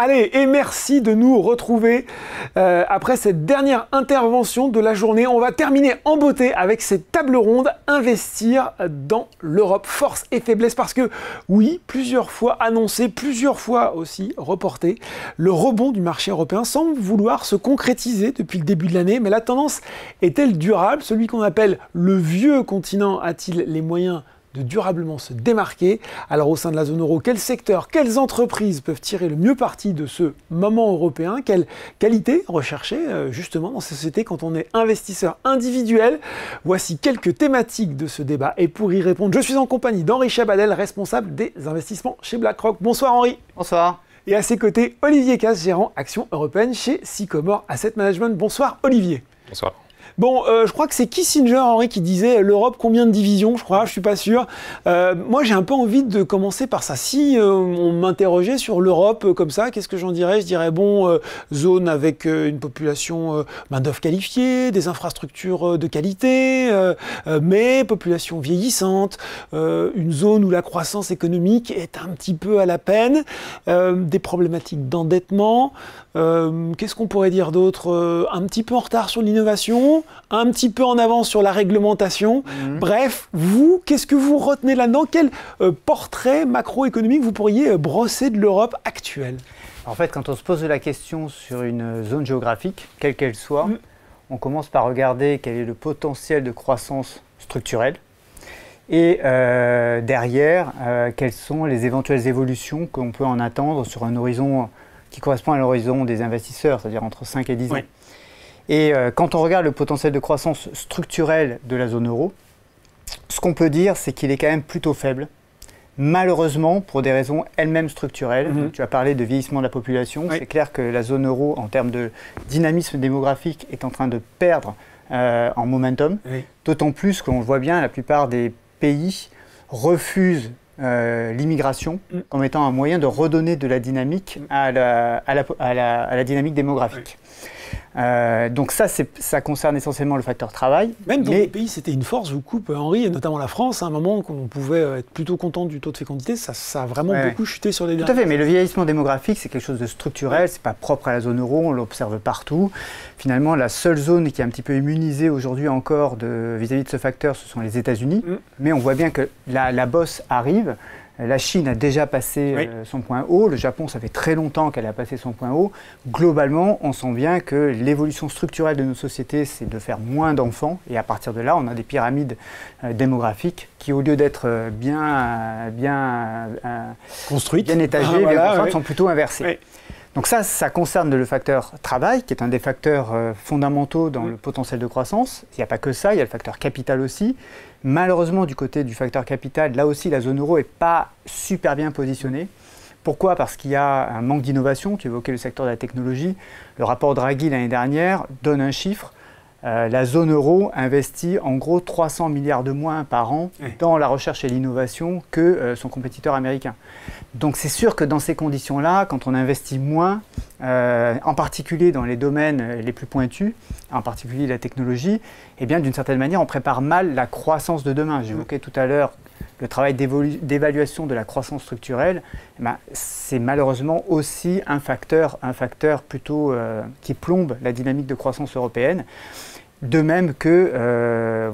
Allez, et merci de nous retrouver après cette dernière intervention de la journée. On va terminer en beauté avec cette table ronde investir dans l'Europe, force et faiblesse, parce que oui, plusieurs fois annoncé, plusieurs fois aussi reporté, le rebond du marché européen semble vouloir se concrétiser depuis le début de l'année, mais la tendance est-elle durable? Celui qu'on appelle le vieux continent a-t-il les moyens de durablement se démarquer? Alors au sein de la zone euro, quels secteurs, quelles entreprises peuvent tirer le mieux parti de ce moment européen? Quelles qualités rechercher justement dans ces sociétés quand on est investisseur individuel? Voici quelques thématiques de ce débat et pour y répondre, je suis en compagnie d'Henri Chabadel, responsable des investissements chez BlackRock. Bonsoir Henri. Bonsoir. Et à ses côtés, Olivier Casse, gérant Action Européenne chez Sycomore Asset Management. Bonsoir Olivier. Bonsoir. Bon, je crois que c'est Kissinger, Henri, qui disait l'Europe, combien de divisions, je crois, je suis pas sûr. Moi, j'ai un peu envie de commencer par ça. Si on m'interrogeait sur l'Europe comme ça, qu'est-ce que j'en dirais? Je dirais, bon, zone avec une population main-d'œuvre qualifiée, des infrastructures de qualité, mais population vieillissante, une zone où la croissance économique est un petit peu à la peine, des problématiques d'endettement. Qu'est-ce qu'on pourrait dire d'autre? Un petit peu en retard sur l'innovation, un petit peu en avance sur la réglementation. Bref, vous, qu'est-ce que vous retenez là-dedans? Quel portrait macroéconomique vous pourriez brosser de l'Europe actuelle? En fait, quand on se pose la question sur une zone géographique, quelle qu'elle soit, on commence par regarder quel est le potentiel de croissance structurelle et derrière, quelles sont les éventuelles évolutions qu'on peut en attendre sur un horizon qui correspond à l'horizon des investisseurs, c'est-à-dire entre 5 et 10 ans. Et quand on regarde le potentiel de croissance structurelle de la zone euro, ce qu'on peut dire, c'est qu'il est quand même plutôt faible. Malheureusement, pour des raisons elles-mêmes structurelles. Tu as parlé de vieillissement de la population. C'est clair que la zone euro, en termes de dynamisme démographique, est en train de perdre en momentum. D'autant plus qu'on le voit bien, la plupart des pays refusent l'immigration comme étant un moyen de redonner de la dynamique à la dynamique démographique. Donc ça concerne essentiellement le facteur travail. Même dans les pays, c'était une force, je vous coupe Henri, et notamment la France, à un moment qu'on pouvait être plutôt content du taux de fécondité, ça a vraiment beaucoup chuté sur les derniers. Tout à fait, mais le vieillissement démographique, c'est quelque chose de structurel, c'est pas propre à la zone euro, on l'observe partout. Finalement, la seule zone qui est un petit peu immunisée aujourd'hui encore vis-à-vis de ce facteur, ce sont les États-Unis. Mais on voit bien que la bosse arrive. La Chine a déjà passé son point haut. Le Japon, ça fait très longtemps qu'elle a passé son point haut. Globalement, on sent bien que l'évolution structurelle de nos sociétés, c'est de faire moins d'enfants. Et à partir de là, on a des pyramides démographiques qui, au lieu d'être bien construites, bien étagées, sont plutôt inversées. Donc ça concerne le facteur travail, qui est un des facteurs fondamentaux dans le potentiel de croissance. Il n'y a pas que ça, il y a le facteur capital aussi. Malheureusement, du côté du facteur capital, là aussi, la zone euro n'est pas super bien positionnée. Pourquoi? Parce qu'il y a un manque d'innovation. Tu évoquais le secteur de la technologie. Le rapport Draghi l'année dernière donne un chiffre. La zone euro investit en gros 300 milliards de moins par an dans la recherche et l'innovation que son compétiteur américain. Donc c'est sûr que dans ces conditions-là, quand on investit moins, en particulier dans les domaines les plus pointus, en particulier la technologie, eh bien d'une certaine manière on prépare mal la croissance de demain. J'évoquais tout à l'heure le travail d'évaluation de la croissance structurelle, c'est malheureusement aussi un facteur plutôt qui plombe la dynamique de croissance européenne. De même que,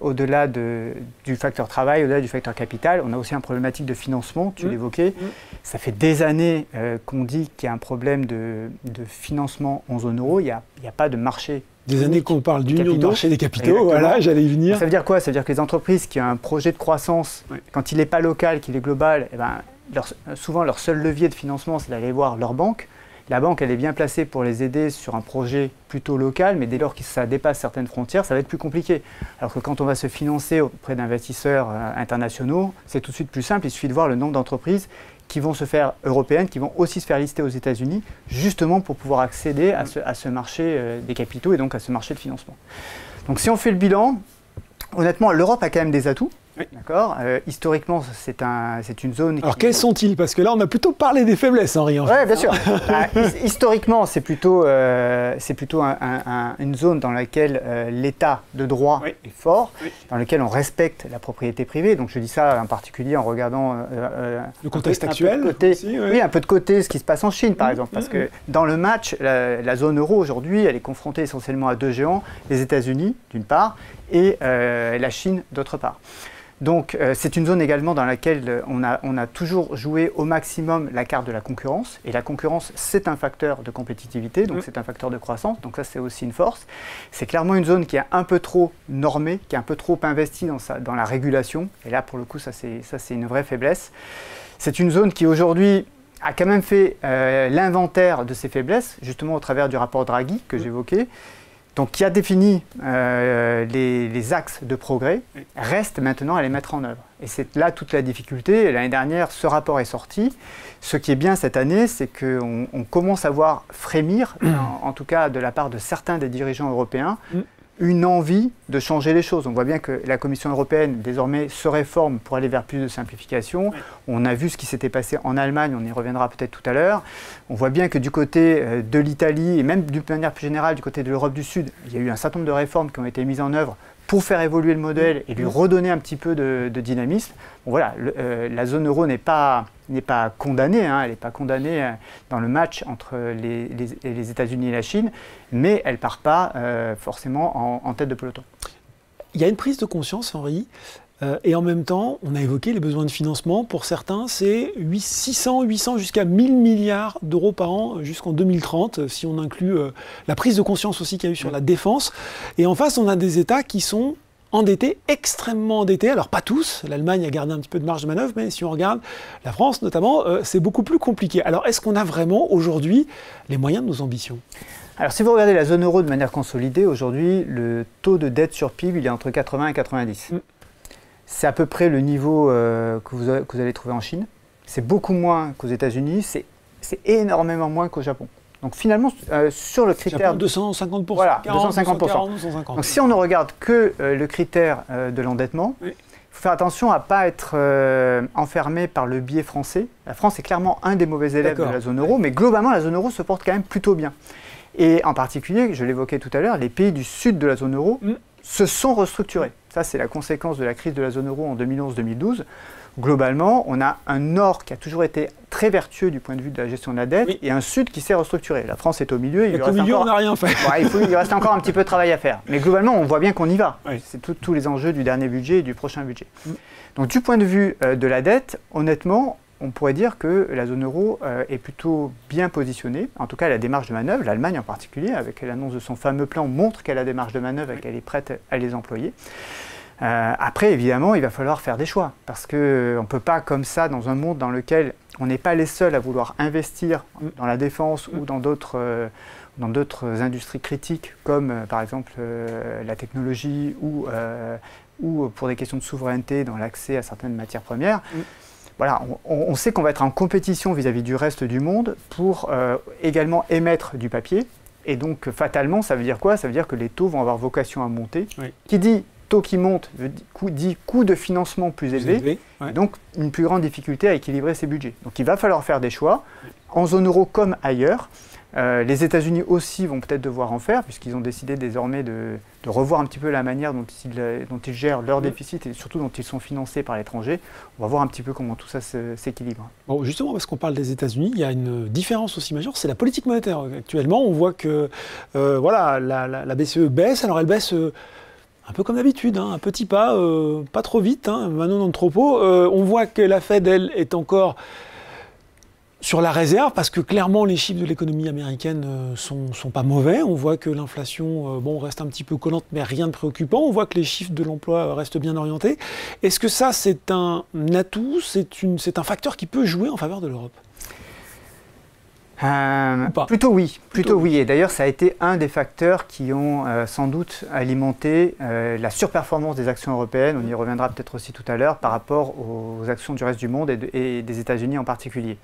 au-delà du facteur travail, au-delà du facteur capital, on a aussi un problématique de financement, tu l'évoquais. Ça fait des années qu'on dit qu'il y a un problème de financement en zone euro, il n'y a pas de marché. Des années qu'on parle d'union de marché des capitaux, voilà, j'allais y venir. Ça veut dire quoi? Ça veut dire que les entreprises qui ont un projet de croissance, quand il n'est pas local, qu'il est global, souvent leur seul levier de financement, c'est d'aller voir leur banque. La banque, elle est bien placée pour les aider sur un projet plutôt local, mais dès lors que ça dépasse certaines frontières, ça va être plus compliqué. Alors que quand on va se financer auprès d'investisseurs internationaux, c'est tout de suite plus simple. Il suffit de voir le nombre d'entreprises qui vont se faire européennes, qui vont aussi se faire lister aux États-Unis, justement pour pouvoir accéder à ce marché des capitaux et donc à ce marché de financement. Donc si on fait le bilan, honnêtement, l'Europe a quand même des atouts. Oui. D'accord. Historiquement, c'est une zone... Alors, quels sont-ils? Parce que là, on a plutôt parlé des faiblesses, Henri. Oui, bien sûr. Historiquement, c'est plutôt une zone dans laquelle l'état de droit est fort, dans laquelle on respecte la propriété privée. Donc, je dis ça en particulier en regardant... le contexte actuel aussi, oui, un peu de côté ce qui se passe en Chine, par exemple. Parce que dans le match, la zone euro, aujourd'hui, elle est confrontée essentiellement à deux géants, les États-Unis, d'une part, et la Chine, d'autre part. Donc c'est une zone également dans laquelle on a toujours joué au maximum la carte de la concurrence. Et la concurrence, c'est un facteur de compétitivité, donc c'est un facteur de croissance. Donc ça, c'est aussi une force. C'est clairement une zone qui est un peu trop normée, qui est un peu trop investie dans la régulation. Et là, pour le coup, ça c'est une vraie faiblesse. C'est une zone qui, aujourd'hui, a quand même fait l'inventaire de ses faiblesses, justement au travers du rapport Draghi que j'évoquais. Donc, qui a défini les axes de progrès, reste maintenant à les mettre en œuvre. Et c'est là toute la difficulté. L'année dernière, ce rapport est sorti. Ce qui est bien cette année, c'est qu'on commence à voir frémir, en tout cas de la part de certains des dirigeants européens, une envie de changer les choses. On voit bien que la Commission européenne, désormais, se réforme pour aller vers plus de simplification. On a vu ce qui s'était passé en Allemagne, on y reviendra peut-être tout à l'heure. On voit bien que du côté de l'Italie, et même d'une manière plus générale, du côté de l'Europe du Sud, il y a eu un certain nombre de réformes qui ont été mises en œuvre pour faire évoluer le modèle et lui redonner un petit peu de dynamisme. Bon, voilà, la zone euro n'est pas condamnée, hein, elle n'est pas condamnée dans le match entre les États-Unis et la Chine, mais elle ne part pas forcément en tête de peloton. Il y a une prise de conscience, Henri, et en même temps, on a évoqué les besoins de financement. Pour certains, c'est 600, 800 jusqu'à 1000 milliards d'euros par an jusqu'en 2030, si on inclut la prise de conscience aussi qu'il y a eu sur la défense. Et en face, on a des États qui sont endettés, extrêmement endettés. Alors pas tous, l'Allemagne a gardé un petit peu de marge de manœuvre, mais si on regarde la France notamment, c'est beaucoup plus compliqué. Alors est-ce qu'on a vraiment aujourd'hui les moyens de nos ambitions ? Alors si vous regardez la zone euro de manière consolidée, aujourd'hui, le taux de dette sur PIB, il est entre 80 et 90. C'est à peu près le niveau que vous allez trouver en Chine. C'est beaucoup moins qu'aux États-Unis, c'est énormément moins qu'au Japon. Donc finalement, sur le critère... Japon, 250%. Voilà, 40, 250%. 240, 250. Donc si on ne regarde que le critère de l'endettement, il faut faire attention à ne pas être enfermé par le biais français. La France est clairement un des mauvais élèves de la zone euro, mais globalement, la zone euro se porte quand même plutôt bien. Et en particulier, je l'évoquais tout à l'heure, les pays du sud de la zone euro se sont restructurés. Ça, c'est la conséquence de la crise de la zone euro en 2011-2012. Globalement, on a un nord qui a toujours été très vertueux du point de vue de la gestion de la dette et un sud qui s'est restructuré. La France est au milieu. On n'a rien fait. Il reste encore un petit peu de travail à faire. Mais globalement, on voit bien qu'on y va. C'est tous les enjeux du dernier budget et du prochain budget. Donc, du point de vue de la dette, honnêtement, on pourrait dire que la zone euro est plutôt bien positionnée. En tout cas, elle a des marges de manœuvre. L'Allemagne en particulier, avec l'annonce de son fameux plan, montre qu'elle a des marges de manœuvre et qu'elle est prête à les employer. Après, évidemment, il va falloir faire des choix. Parce qu'on ne peut pas, comme ça, dans un monde dans lequel on n'est pas les seuls à vouloir investir dans la défense ou dans d'autres industries critiques, comme par exemple la technologie ou pour des questions de souveraineté dans l'accès à certaines matières premières. Voilà, on sait qu'on va être en compétition vis-à-vis du reste du monde pour également émettre du papier. Et donc, fatalement, ça veut dire quoi? Ça veut dire que les taux vont avoir vocation à monter. Qui dit taux qui monte dit coût de financement plus élevé. Et donc une plus grande difficulté à équilibrer ses budgets. Donc il va falloir faire des choix, en zone euro comme ailleurs. Les États-Unis aussi vont peut-être devoir en faire, puisqu'ils ont décidé désormais de revoir un petit peu la manière dont ils gèrent leur déficit et surtout dont ils sont financés par l'étranger. On va voir un petit peu comment tout ça s'équilibre. Bon, justement, parce qu'on parle des États-Unis, il y a une différence aussi majeure, c'est la politique monétaire. Actuellement, on voit que voilà, la BCE baisse, alors elle baisse un peu comme d'habitude, hein, un petit pas, pas trop vite, hein, maintenant dans le trop-pot. On voit que la Fed, elle, est encore sur la réserve, parce que clairement, les chiffres de l'économie américaine sont pas mauvais. On voit que l'inflation reste un petit peu collante, mais rien de préoccupant. On voit que les chiffres de l'emploi restent bien orientés. Est-ce que ça, c'est un atout, c'est un facteur qui peut jouer en faveur de l'Europe ? Plutôt oui. Et d'ailleurs, ça a été un des facteurs qui ont sans doute alimenté la surperformance des actions européennes. On y reviendra peut-être aussi tout à l'heure par rapport aux actions du reste du monde et des États-Unis en particulier.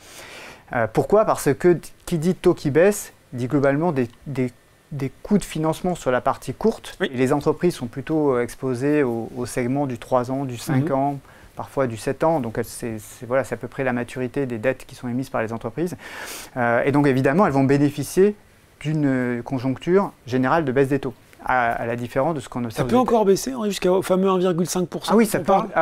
Pourquoi? Parce que qui dit taux qui baisse, dit globalement des des coûts de financement sur la partie courte. Oui. Et les entreprises sont plutôt exposées au segment du 3 ans, du 5 ans, parfois du 7 ans. Donc voilà, c'est à peu près la maturité des dettes qui sont émises par les entreprises. Et donc évidemment, elles vont bénéficier d'une conjoncture générale de baisse des taux. À la différence de ce qu'on observe. Ça peut encore baisser, jusqu'au fameux 1,5%. Ah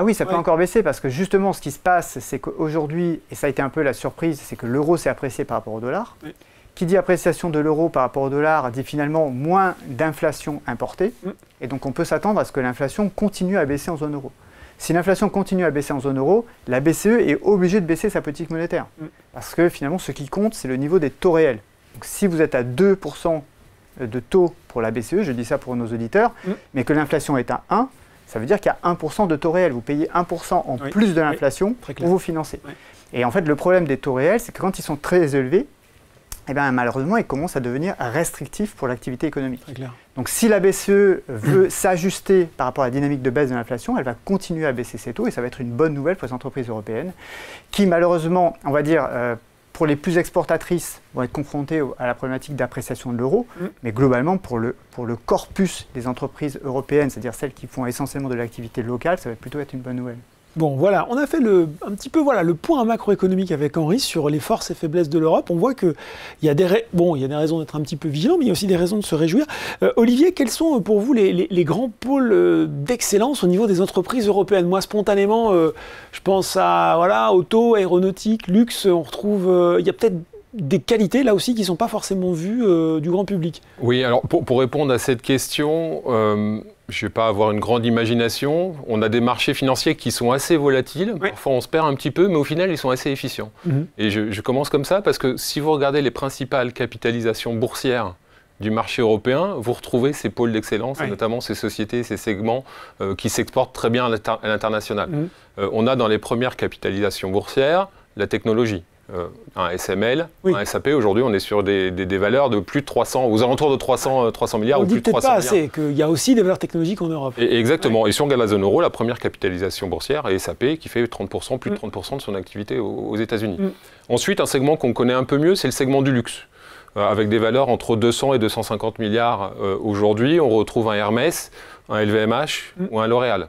oui, ça peut encore baisser parce que justement, ce qui se passe, c'est qu'aujourd'hui, et ça a été un peu la surprise, c'est que l'euro s'est apprécié par rapport au dollar. Oui. Qui dit appréciation de l'euro par rapport au dollar dit finalement moins d'inflation importée. Et donc, on peut s'attendre à ce que l'inflation continue à baisser en zone euro. Si l'inflation continue à baisser en zone euro, la BCE est obligée de baisser sa politique monétaire. Parce que finalement, ce qui compte, c'est le niveau des taux réels. Donc, si vous êtes à 2% de taux pour la BCE, je dis ça pour nos auditeurs, mais que l'inflation est à 1, ça veut dire qu'il y a 1% de taux réel. Vous payez 1% en plus de l'inflation pour vous financer. Et en fait, le problème des taux réels, c'est que quand ils sont très élevés, eh bien, malheureusement, ils commencent à devenir restrictifs pour l'activité économique. Donc si la BCE veut s'ajuster par rapport à la dynamique de baisse de l'inflation, elle va continuer à baisser ses taux et ça va être une bonne nouvelle pour les entreprises européennes qui, malheureusement, on va dire, pour les plus exportatrices, vont être confrontées à la problématique d'appréciation de l'euro, mais globalement, pour le corpus des entreprises européennes, c'est-à-dire celles qui font essentiellement de l'activité locale, ça va plutôt être une bonne nouvelle. Bon, voilà, on a fait un petit peu le point macroéconomique avec Henri sur les forces et faiblesses de l'Europe. On voit qu'il y a des raisons d'être un petit peu vigilant, mais il y a aussi des raisons de se réjouir. Olivier, quels sont pour vous les grands pôles d'excellence au niveau des entreprises européennes? Moi, spontanément, je pense à auto, aéronautique, luxe. On retrouve, il y a peut-être des qualités là aussi qui ne sont pas forcément vues du grand public. Oui, alors pour répondre à cette question, je ne vais pas avoir une grande imagination. On a des marchés financiers qui sont assez volatiles. Oui. Parfois, on se perd un petit peu, mais au final, ils sont assez efficients. Et je commence comme ça parce que si vous regardez les principales capitalisations boursières du marché européen, vous retrouvez ces pôles d'excellence, et notamment ces sociétés, ces segments qui s'exportent très bien à l'international. On a dans les premières capitalisations boursières la technologie. Un SML, un SAP, aujourd'hui on est sur des valeurs de plus de 300, aux alentours de 300 milliards ou plus de 300 milliards. On dit peut-être pas assez qu'il y a aussi des valeurs technologiques en Europe. Exactement, et si on regarde la zone euro, la première capitalisation boursière est SAP qui fait 30%, plus de 30% de son activité aux États-Unis. Ensuite, un segment qu'on connaît un peu mieux, c'est le segment du luxe. Avec des valeurs entre 200 et 250 milliards aujourd'hui, on retrouve un Hermès, un LVMH ou un L'Oréal.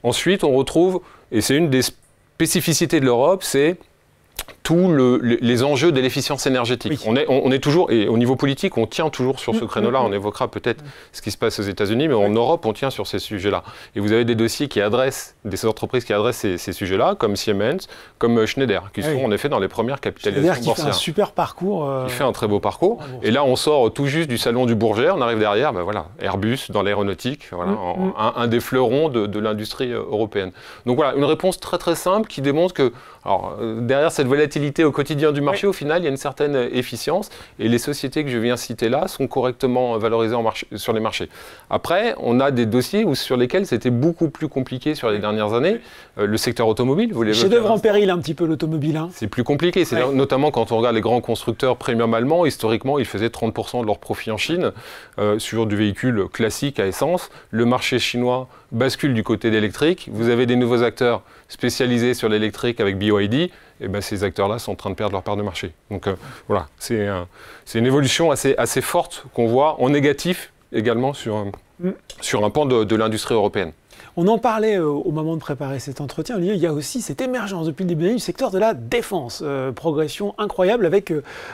Ensuite, on retrouve, et c'est une des spécificités de l'Europe, c'est tous les enjeux de l'efficience énergétique. Oui. On est toujours, et au niveau politique, on tient toujours sur ce créneau-là. On évoquera peut-être ce qui se passe aux États-Unis, mais en Europe, on tient sur ces sujets-là. Et vous avez des dossiers qui adressent, des entreprises qui adressent ces sujets-là, comme Siemens, comme Schneider, qui sont en effet dans les premières capitalisations boursières. Qui fait un super parcours. Qui fait un très beau parcours. Et là, on sort tout juste du salon du Bourget, on arrive derrière, Airbus dans l'aéronautique, un des fleurons de l'industrie européenne. Donc voilà, une réponse très très simple qui démontre que, alors, derrière cette volatilité au quotidien du marché, au final, il y a une certaine efficience et les sociétés que je viens citer là sont correctement valorisées sur les marchés. Après, on a des dossiers sur lesquels c'était beaucoup plus compliqué sur les dernières années. Le secteur automobile, vous l'évoquez. Chef-d'œuvre en péril un petit peu l'automobile. C'est plus compliqué, notamment quand on regarde les grands constructeurs premium allemands, historiquement, ils faisaient 30% de leur profit en Chine sur du véhicule classique à essence. Le marché chinois bascule du côté d'électrique. Vous avez des nouveaux acteurs spécialisés sur l'électrique avec BYD. Et ces acteurs-là sont en train de perdre leur part de marché. Donc voilà, c'est une évolution assez forte qu'on voit en négatif également sur un pan de l'industrie européenne. On en parlait au moment de préparer cet entretien. Il y a aussi cette émergence depuis le début de l'année du secteur de la défense. Progression incroyable avec,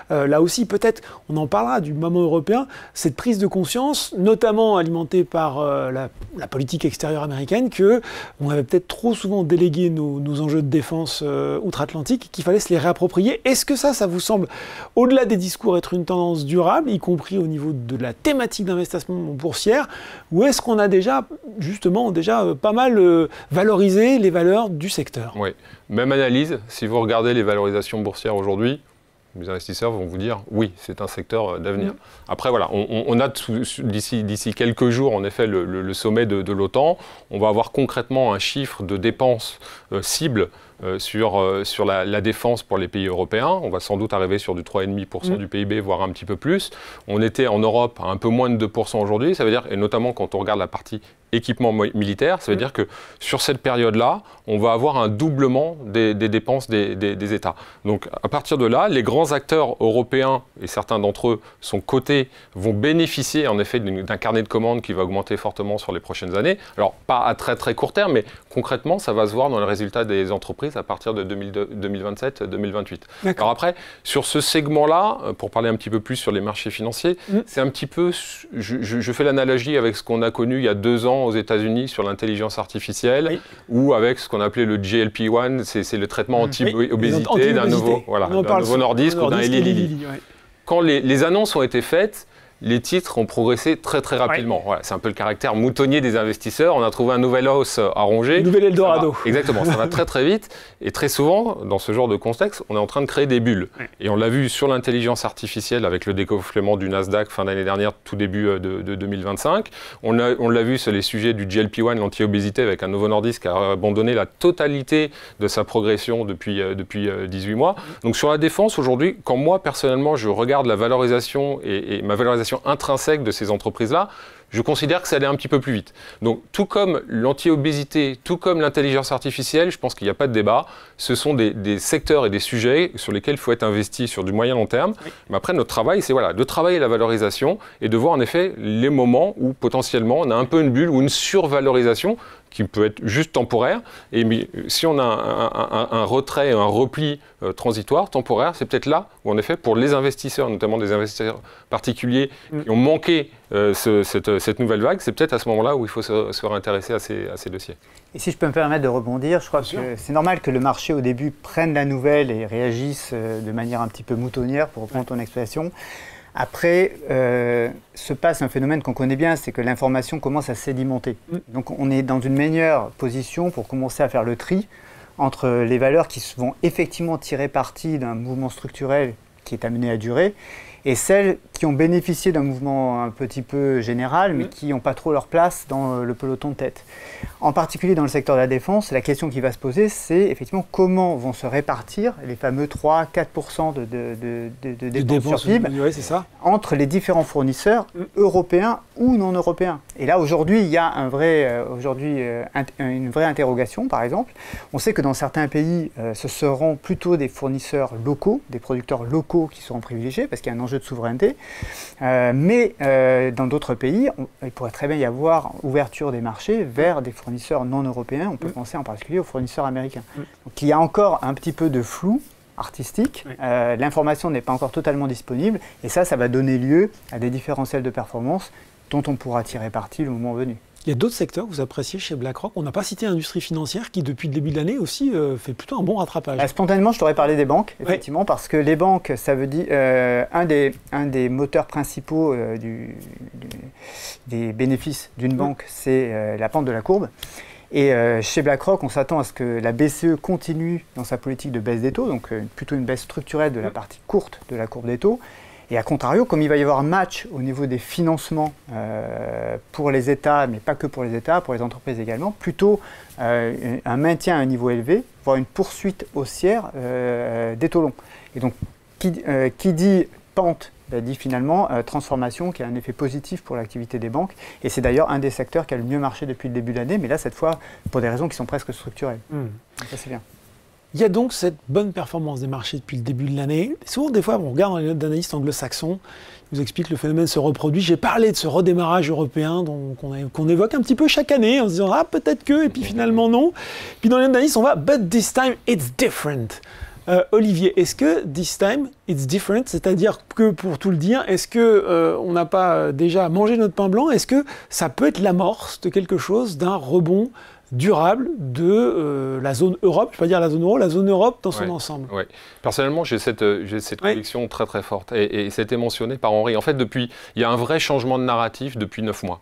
là aussi peut-être, on en parlera du moment européen, cette prise de conscience, notamment alimentée par la politique extérieure américaine, qu'on avait peut-être trop souvent délégué nos enjeux de défense outre-Atlantique, qu'il fallait se les réapproprier. Est-ce que ça vous semble, au-delà des discours, être une tendance durable, y compris au niveau de la thématique d'investissement boursière, ou est-ce qu'on a déjà pas mal valorisé les valeurs du secteur? Oui, même analyse. Si vous regardez les valorisations boursières aujourd'hui, les investisseurs vont vous dire oui, c'est un secteur d'avenir. Après, voilà, on a d'ici quelques jours, en effet, le sommet de l'OTAN. On va avoir concrètement un chiffre de dépenses cible sur la défense pour les pays européens. On va sans doute arriver sur du 3,5% du PIB, voire un petit peu plus. On était en Europe à un peu moins de 2% aujourd'hui. Ça veut dire, et notamment quand on regarde la partie équipement militaire, ça veut dire que sur cette période-là, on va avoir un doublement des dépenses des États. Donc à partir de là, les grands acteurs européens, et certains d'entre eux sont cotés, vont bénéficier en effet d'un carnet de commandes qui va augmenter fortement sur les prochaines années. Alors pas à très très court terme, mais concrètement, ça va se voir dans les résultats des entreprises à partir de 2027-2028. Alors après, sur ce segment-là, pour parler un petit peu plus sur les marchés financiers, c'est un petit peu, je fais l'analogie avec ce qu'on a connu il y a 2 ans aux États-Unis sur l'intelligence artificielle, ou avec ce qu'on appelait le GLP-1, c'est le traitement anti-obésité d'un nouveau Nordisk ou d'un Eli Lilly. Quand les annonces ont été faites, les titres ont progressé très très rapidement. Voilà, c'est un peu le caractère moutonnier des investisseurs. On a trouvé un nouvel os à ronger. Un nouvel Eldorado. Exactement, ça va très très vite. Et très souvent, dans ce genre de contexte, on est en train de créer des bulles. Et on l'a vu sur l'intelligence artificielle avec le dégonflement du Nasdaq fin d'année dernière, tout début de 2025. On l'a vu sur les sujets du GLP-1, l'anti-obésité, avec un Novo Nordisk qui a abandonné la totalité de sa progression depuis 18 mois. Donc sur la défense, aujourd'hui, quand moi, personnellement, je regarde la valorisation et ma valorisation intrinsèque de ces entreprises-là, je considère que ça allait un petit peu plus vite. Donc, tout comme l'anti-obésité, tout comme l'intelligence artificielle, je pense qu'il n'y a pas de débat. Ce sont des secteurs et des sujets sur lesquels il faut être investi sur du moyen long terme. Mais après, notre travail, c'est de travailler la valorisation et de voir en effet les moments où potentiellement on a un peu une bulle ou une survalorisation qui peut être juste temporaire. Et si on a un retrait, un repli transitoire, temporaire, c'est peut-être là où, en effet, pour les investisseurs, notamment des investisseurs particuliers qui ont manqué cette nouvelle vague, c'est peut-être à ce moment-là où il faut se réintéresser à ces dossiers. Et si je peux me permettre de rebondir, je crois que c'est normal que le marché, au début, prenne la nouvelle et réagisse de manière un petit peu moutonnière, pour reprendre ton expression. Après, se passe un phénomène qu'on connaît bien, c'est que l'information commence à sédimenter. Donc on est dans une meilleure position pour commencer à faire le tri entre les valeurs qui vont effectivement tirer parti d'un mouvement structurel qui est amené à durer et celles qui ont bénéficié d'un mouvement un petit peu général, mais qui n'ont pas trop leur place dans le peloton de tête. En particulier dans le secteur de la défense, la question qui va se poser, c'est effectivement comment vont se répartir les fameux 3-4% de dépenses sur PIB entre les différents fournisseurs européens ou non européens. Et là, aujourd'hui, il y a une vraie interrogation, par exemple. On sait que dans certains pays, ce seront plutôt des fournisseurs locaux, des producteurs locaux qui seront privilégiés, parce qu'il y a un enjeu de souveraineté. Mais dans d'autres pays, il pourrait très bien y avoir ouverture des marchés vers des fournisseurs non européens. On peut penser en particulier aux fournisseurs américains. Donc il y a encore un petit peu de flou artistique. L'information n'est pas encore totalement disponible. Et ça va donner lieu à des différentiels de performance dont on pourra tirer parti le moment venu. Il y a d'autres secteurs que vous appréciez chez BlackRock. On n'a pas cité l'industrie financière qui, depuis le début de l'année aussi, fait plutôt un bon rattrapage. Spontanément, je t'aurais parlé des banques, effectivement, parce que les banques, ça veut dire un des moteurs principaux des bénéfices d'une banque, c'est la pente de la courbe. Et chez BlackRock, on s'attend à ce que la BCE continue dans sa politique de baisse des taux, donc plutôt une baisse structurelle de la partie courte de la courbe des taux. Et à contrario, comme il va y avoir un match au niveau des financements pour les États, mais pas que pour les États, pour les entreprises également, plutôt un maintien à un niveau élevé, voire une poursuite haussière des taux longs. Et donc, qui dit pente, dit finalement transformation qui a un effet positif pour l'activité des banques. Et c'est d'ailleurs un des secteurs qui a le mieux marché depuis le début de l'année, mais là, cette fois, pour des raisons qui sont presque structurelles. Donc ça, c'est bien. Il y a donc cette bonne performance des marchés depuis le début de l'année. Souvent, des fois, on regarde dans les notes d'analystes anglo-saxons, ils nous expliquent que le phénomène se reproduit. J'ai parlé de ce redémarrage européen qu'on évoque un petit peu chaque année en se disant « Ah, peut-être que », et puis finalement non. Puis dans les notes d'analyste, on va « But this time, it's different ». Olivier, est-ce que this time, it's different, c'est-à-dire que, pour tout le dire, est-ce qu'on n'a pas déjà mangé notre pain blanc? Est-ce que ça peut être l'amorce de quelque chose, d'un rebond durable de la zone Europe, je ne vais pas dire la zone euro, la zone Europe dans son ensemble? Oui. Personnellement, j'ai cette conviction très très forte et c'était mentionné par Henri. En fait, il y a un vrai changement de narratif depuis 9 mois.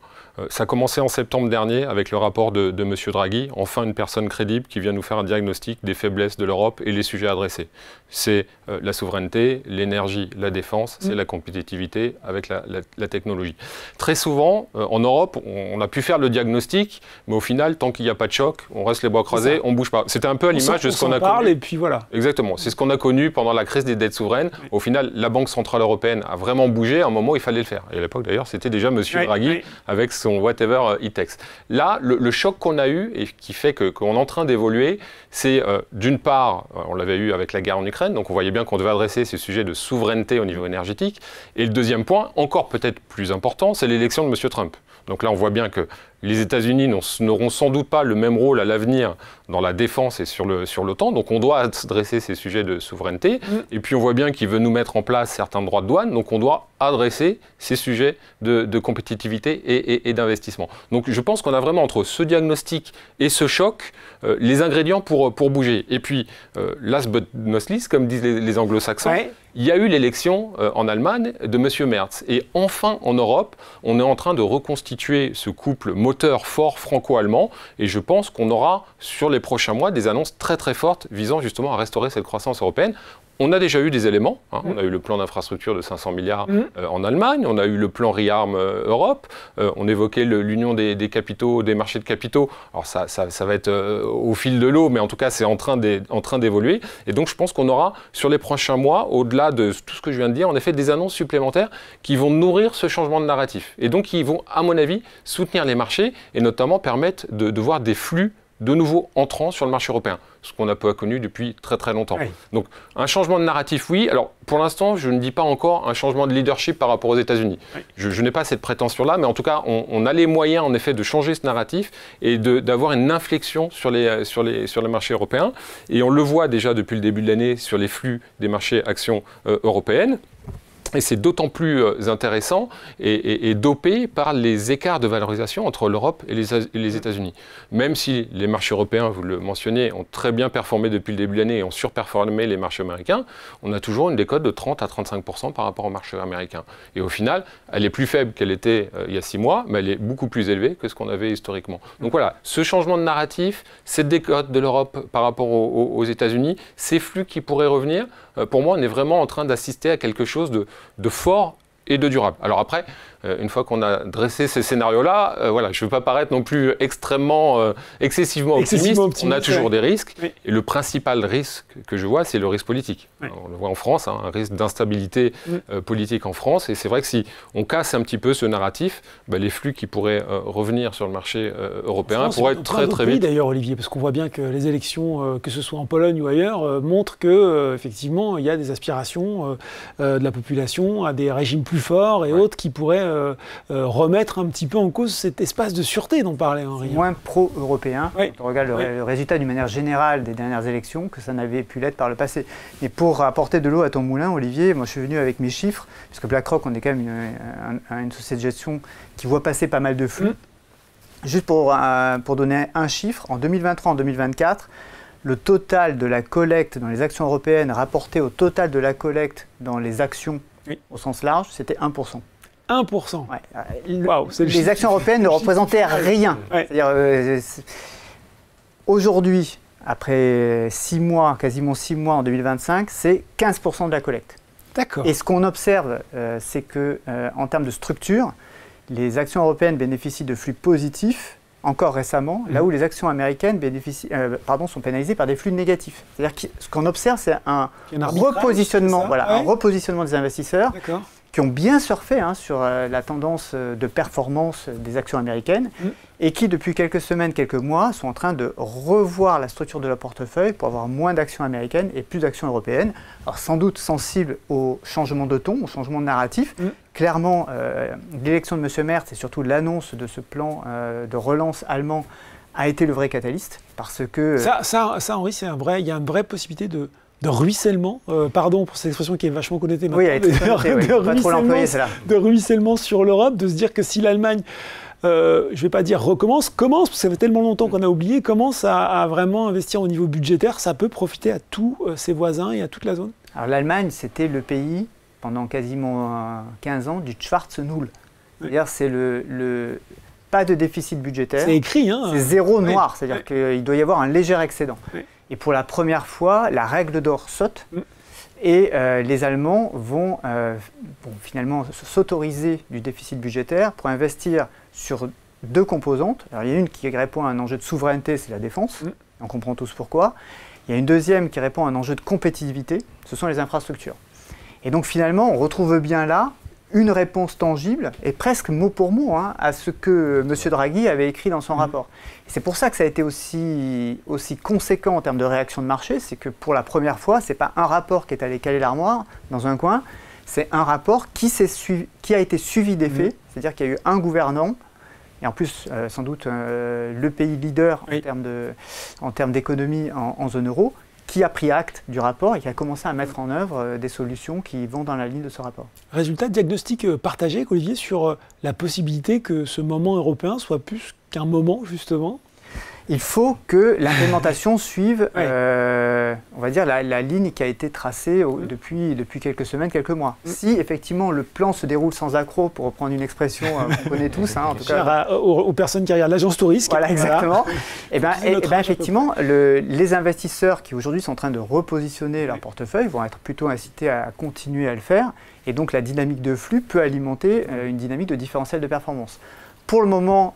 Ça a commencé en septembre dernier avec le rapport de M. Draghi, enfin une personne crédible qui vient nous faire un diagnostic des faiblesses de l'Europe et les sujets adressés. C'est la souveraineté, l'énergie, la défense, c'est la compétitivité avec la technologie. Très souvent, en Europe, on a pu faire le diagnostic, mais au final, tant qu'il n'y a pas de choc, on reste les bras croisés, on bouge pas. C'était un peu à l'image de ce qu'on a connu. Et puis voilà. Exactement, c'est ce qu'on a connu pendant la crise des dettes souveraines. Au final, la Banque Centrale Européenne a vraiment bougé, à un moment où il fallait le faire. Et à l'époque d'ailleurs, c'était déjà M. Draghi avec son whatever it takes. Là, le choc qu'on a eu et qui fait qu'on est en train d'évoluer, c'est d'une part, on l'avait eu avec la guerre en Ukraine, donc on voyait bien qu'on devait adresser ces sujets de souveraineté au niveau énergétique. Et le deuxième point, encore peut-être plus important, c'est l'élection de M. Trump. Donc là, on voit bien que les États-Unis n'auront sans doute pas le même rôle à l'avenir dans la défense et sur l'OTAN. Donc on doit adresser ces sujets de souveraineté. Et puis on voit bien qu'il veut nous mettre en place certains droits de douane. Donc on doit adresser ces sujets de compétitivité et d'investissement. Donc je pense qu'on a vraiment entre ce diagnostic et ce choc, les ingrédients pour bouger. Et puis, last but not least, comme disent les anglo-saxons, il y a eu l'élection en Allemagne de M. Merz. Et enfin, en Europe, on est en train de reconstituer ce couple moteur fort franco-allemand. Et je pense qu'on aura, sur les prochains mois, des annonces très très fortes visant justement à restaurer cette croissance européenne. On a déjà eu des éléments. On a eu le plan d'infrastructure de 500 milliards en Allemagne. On a eu le plan ReArm Europe. On évoquait l'union des capitaux, des marchés de capitaux. Alors ça va être au fil de l'eau, mais en tout cas, c'est en train d'évoluer. Et donc, je pense qu'on aura, sur les prochains mois, au-delà de tout ce que je viens de dire, en effet, des annonces supplémentaires qui vont nourrir ce changement de narratif. Et donc, qui vont, à mon avis, soutenir les marchés et notamment permettre de voir des flux de nouveaux entrants sur le marché européen, ce qu'on n'a pas connu depuis très très longtemps. Donc un changement de narratif, oui. Alors pour l'instant, je ne dis pas encore un changement de leadership par rapport aux États-Unis. Je n'ai pas cette prétention-là, mais en tout cas, on a les moyens en effet de changer ce narratif et d'avoir une inflexion sur les marchés européens. Et on le voit déjà depuis le début de l'année sur les flux des marchés actions européennes. Et c'est d'autant plus intéressant et dopé par les écarts de valorisation entre l'Europe et les États-Unis. Même si les marchés européens, vous le mentionnez, ont très bien performé depuis le début de l'année et ont surperformé les marchés américains, on a toujours une décote de 30 à 35% par rapport au marché américain. Et au final, elle est plus faible qu'elle était il y a 6 mois, mais elle est beaucoup plus élevée que ce qu'on avait historiquement. Donc voilà, ce changement de narratif, cette décote de l'Europe par rapport aux États-Unis, ces flux qui pourraient revenir, pour moi, on est vraiment en train d'assister à quelque chose de fort et de durable. Alors après, une fois qu'on a dressé ces scénarios-là, voilà, je ne veux pas paraître non plus excessivement optimiste. On a toujours des risques. Et le principal risque que je vois, c'est le risque politique. On le voit en France, un risque d'instabilité politique en France. Et c'est vrai que si on casse un petit peu ce narratif, les flux qui pourraient revenir sur le marché européen pourraient être très très vite. D'ailleurs, Olivier, parce qu'on voit bien que les élections, que ce soit en Pologne ou ailleurs, montrent que effectivement, il y a des aspirations de la population à des régimes plus forts et autres qui pourraient remettre un petit peu en cause cet espace de sûreté dont parlait Henri. Moins pro-européen, quand on regarde le résultat d'une manière générale des dernières élections, que ça n'avait pu l'être par le passé. Et pour apporter de l'eau à ton moulin, Olivier, moi je suis venu avec mes chiffres, puisque BlackRock, on est quand même une société de gestion qui voit passer pas mal de flux. Juste pour donner un chiffre, en 2023, en 2024, le total de la collecte dans les actions européennes rapporté au total de la collecte dans les actions au sens large, c'était 1%. 1%. Wow, les actions européennes ne représentaient rien. C'est-à-dire, aujourd'hui, après 6 mois, quasiment 6 mois en 2025, c'est 15% de la collecte. D'accord. Et ce qu'on observe, c'est qu'en termes de structure, les actions européennes bénéficient de flux positifs encore récemment, là où les actions américaines sont pénalisées par des flux négatifs. C'est-à-dire que ce qu'on observe, c'est un repositionnement, un repositionnement des investisseurs qui ont bien surfé sur la tendance de performance des actions américaines et qui, depuis quelques semaines, quelques mois, sont en train de revoir la structure de leur portefeuille pour avoir moins d'actions américaines et plus d'actions européennes. Alors sans doute sensibles au changement de ton, au changement de narratif. Clairement, l'élection de M. Merz et surtout l'annonce de ce plan de relance allemand a été le vrai catalyste parce que... Ça Henri, il y a une vraie possibilité de ruissellement, pardon pour cette expression qui est vachement connotée maintenant, de ruissellement sur l'Europe, de se dire que si l'Allemagne, je ne vais pas dire commence, parce que ça fait tellement longtemps qu'on a oublié, commence à vraiment investir au niveau budgétaire, ça peut profiter à tous ses voisins et à toute la zone. Alors l'Allemagne, c'était le pays, pendant quasiment 15 ans, du Schwarze-Null. C'est-à-dire c'est le pas de déficit budgétaire. C'est écrit, c'est zéro noir, c'est-à-dire qu'il doit y avoir un léger excédent. Et pour la première fois, la règle d'or saute et les Allemands vont finalement s'autoriser du déficit budgétaire pour investir sur deux composantes. Alors, il y a une qui répond à un enjeu de souveraineté, c'est la défense. On comprend tous pourquoi. Il y a une deuxième qui répond à un enjeu de compétitivité, ce sont les infrastructures. Et donc finalement, on retrouve bien là une réponse tangible et presque mot pour mot à ce que M. Draghi avait écrit dans son rapport. C'est pour ça que ça a été aussi conséquent en termes de réaction de marché, c'est que pour la première fois, ce n'est pas un rapport qui est allé caler l'armoire dans un coin, c'est un rapport qui a été suivi des faits, c'est-à-dire qu'il y a eu un gouvernant, et en plus sans doute le pays leader en termes d'économie en zone euro, qui a pris acte du rapport et qui a commencé à mettre en œuvre des solutions qui vont dans la ligne de ce rapport. Résultat, diagnostic partagé, Olivier, sur la possibilité que ce moment européen soit plus qu'un moment, justement. Il faut que l'implémentation suive, on va dire, la ligne qui a été tracée depuis quelques semaines, quelques mois. Si effectivement le plan se déroule sans accroc, pour reprendre une expression qu'on connaît tous, en tout cas aux personnes qui regardent l'agence Tourisme. Voilà, exactement. Et bien effectivement, les investisseurs qui aujourd'hui sont en train de repositionner leur portefeuille vont être plutôt incités à continuer à le faire. Et donc la dynamique de flux peut alimenter une dynamique de différentiel de performance. Pour le moment,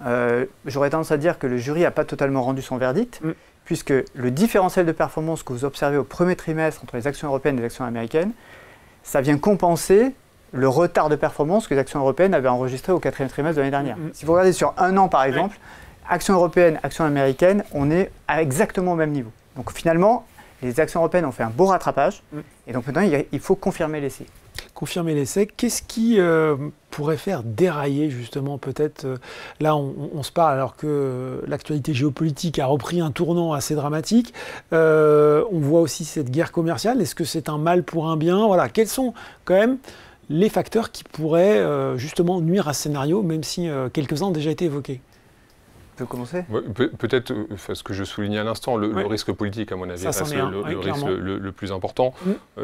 j'aurais tendance à dire que le jury n'a pas totalement rendu son verdict, puisque le différentiel de performance que vous observez au premier trimestre entre les actions européennes et les actions américaines, ça vient compenser le retard de performance que les actions européennes avaient enregistré au quatrième trimestre de l'année dernière. Si vous regardez sur un an, par exemple, actions européennes, actions américaines, on est à exactement au même niveau. Donc finalement, les actions européennes ont fait un beau rattrapage, et donc maintenant, il faut confirmer l'essai. Confirmer l'essai. Qu'est-ce qui pourrait faire dérailler justement peut-être là on se parle alors que l'actualité géopolitique a repris un tournant assez dramatique. On voit aussi cette guerre commerciale. Est-ce que c'est un mal pour un bien? Voilà. Quels sont quand même les facteurs qui pourraient justement nuire à ce scénario, même si quelques-uns ont déjà été évoqués? Peut commencer? Peut-être ce que je soulignais à l'instant, le risque politique, à mon avis, reste le risque le plus important.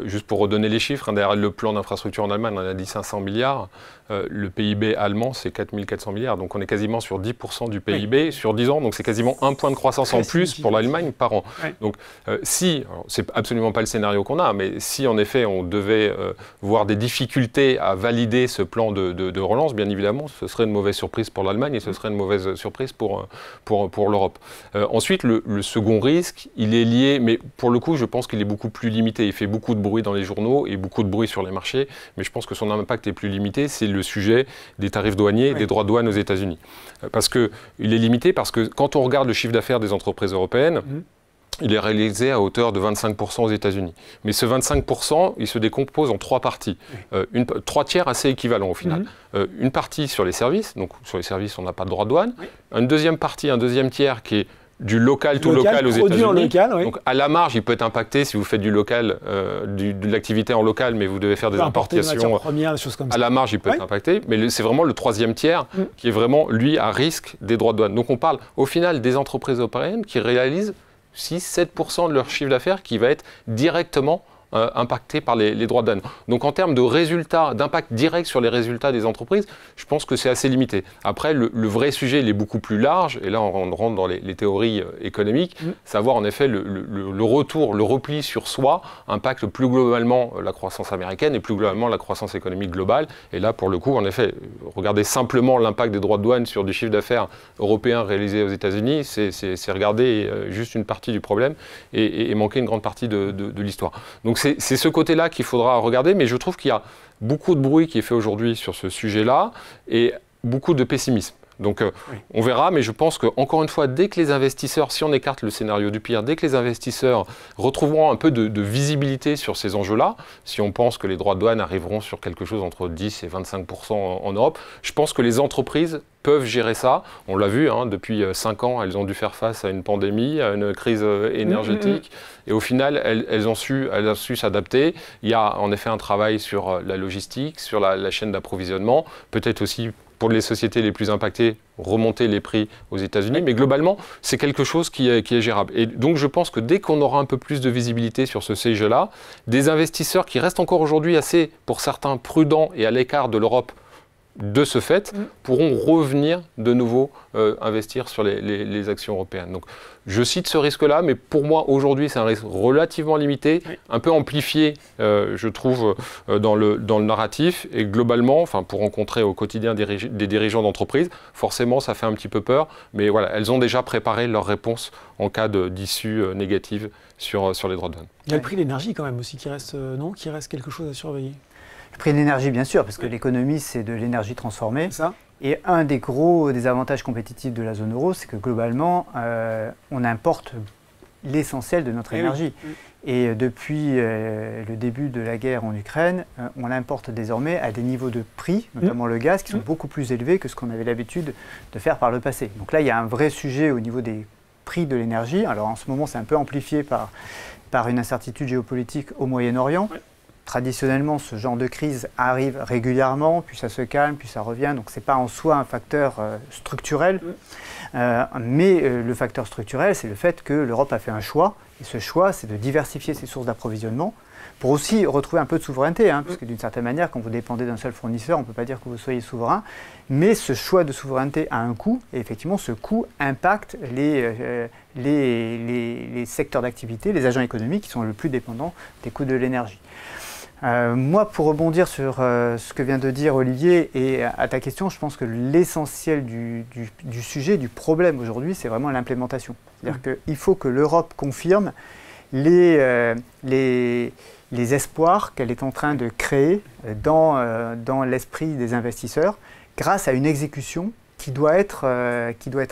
Juste pour redonner les chiffres, derrière le plan d'infrastructure en Allemagne, on a dit 500 milliards. Le PIB allemand, c'est 4400 milliards. Donc on est quasiment sur 10% du PIB sur 10 ans. Donc c'est quasiment un point de croissance en plus pour l'Allemagne par an. Donc si, c'est absolument pas le scénario qu'on a, mais si en effet on devait voir des difficultés à valider ce plan de relance, bien évidemment, ce serait une mauvaise surprise pour l'Allemagne et ce serait une mauvaise surprise pour l'Europe. Ensuite, le second risque, il est lié, mais pour le coup, je pense qu'il est beaucoup plus limité. Il fait beaucoup de bruit dans les journaux et beaucoup de bruit sur les marchés, mais je pense que son impact est plus limité. C'est le sujet des tarifs douaniers et des droits de douane aux États-Unis. Parce qu'il est limité parce que quand on regarde le chiffre d'affaires des entreprises européennes, il est réalisé à hauteur de 25% aux États-Unis. Mais ce 25%, il se décompose en trois parties. Trois tiers assez équivalents au final. Une partie sur les services, donc sur les services, on n'a pas de droit de douane. Une deuxième partie, un deuxième tiers qui est du local, tout local aux États-Unis. Donc à la marge, il peut être impacté si vous faites du local, de l'activité en local, mais vous devez faire des importations. Premières, des choses comme ça. À la marge, il peut être impacté, mais c'est vraiment le troisième tiers qui est vraiment, lui, à risque des droits de douane. Donc on parle au final des entreprises européennes qui réalisent 6-7% de leur chiffre d'affaires qui va être directement impacté par les droits de douane. Donc en termes de résultats, d'impact direct sur les résultats des entreprises, je pense que c'est assez limité. Après, le vrai sujet, il est beaucoup plus large, et là on rentre dans les théories économiques, savoir en effet le retour, le repli sur soi impacte plus globalement la croissance américaine et plus globalement la croissance économique globale. Et là, pour le coup, en effet, regardez simplement l'impact des droits de douane sur du chiffre d'affaires européen réalisé aux États-Unis, c'est regarder juste une partie du problème et manquer une grande partie de l'histoire. Donc c'est ce côté-là qu'il faudra regarder, mais je trouve qu'il y a beaucoup de bruit qui est fait aujourd'hui sur ce sujet-là et beaucoup de pessimisme. Donc on verra, mais je pense qu'encore une fois, dès que les investisseurs, si on écarte le scénario du pire, dès que les investisseurs retrouveront un peu de visibilité sur ces enjeux-là, si on pense que les droits de douane arriveront sur quelque chose entre 10 et 25% en Europe, je pense que les entreprises peuvent gérer ça. On l'a vu, depuis 5 ans, elles ont dû faire face à une pandémie, à une crise énergétique. Et au final, elles ont su s'adapter. Il y a en effet un travail sur la logistique, sur la chaîne d'approvisionnement, peut-être aussi pour les sociétés les plus impactées, remonter les prix aux États-Unis. Mais globalement, c'est quelque chose qui est gérable. Et donc, je pense que dès qu'on aura un peu plus de visibilité sur ce CIGE-là, des investisseurs qui restent encore aujourd'hui assez, pour certains, prudents et à l'écart de l'Europe, de ce fait, pourront revenir de nouveau investir sur les actions européennes. Donc, je cite ce risque-là, mais pour moi, aujourd'hui, c'est un risque relativement limité, un peu amplifié, je trouve, dans le narratif. Et globalement, pour rencontrer au quotidien des dirigeants d'entreprise, forcément, ça fait un petit peu peur. Mais voilà, elles ont déjà préparé leur réponse en cas d'issue négative sur les droits de douane. Il y a le prix de l'énergie quand même aussi qui reste, non, qui reste quelque chose à surveiller. Le prix de l'énergie, bien sûr, parce que l'économie, c'est de l'énergie transformée. Ça. Et un des avantages compétitifs de la zone euro, c'est que globalement, on importe l'essentiel de notre énergie. Et depuis le début de la guerre en Ukraine, on l'importe désormais à des niveaux de prix, notamment le gaz, qui sont beaucoup plus élevés que ce qu'on avait l'habitude de faire par le passé. Donc là, il y a un vrai sujet au niveau des prix de l'énergie. Alors en ce moment, c'est un peu amplifié par une incertitude géopolitique au Moyen-Orient. Traditionnellement, ce genre de crise arrive régulièrement, puis ça se calme, puis ça revient. Donc ce n'est pas en soi un facteur structurel. Mais le facteur structurel, c'est le fait que l'Europe a fait un choix. Et ce choix, c'est de diversifier ses sources d'approvisionnement pour aussi retrouver un peu de souveraineté. Parce que d'une certaine manière, quand vous dépendez d'un seul fournisseur, on ne peut pas dire que vous soyez souverain. Mais ce choix de souveraineté a un coût. Et effectivement, ce coût impacte les secteurs d'activité, les agents économiques qui sont le plus dépendants des coûts de l'énergie. Moi, pour rebondir sur ce que vient de dire Olivier et à ta question, je pense que l'essentiel du sujet, du problème aujourd'hui, c'est vraiment l'implémentation. C'est-à-dire qu'il faut que l'Europe confirme les espoirs qu'elle est en train de créer dans l'esprit des investisseurs grâce à une exécution qui doit être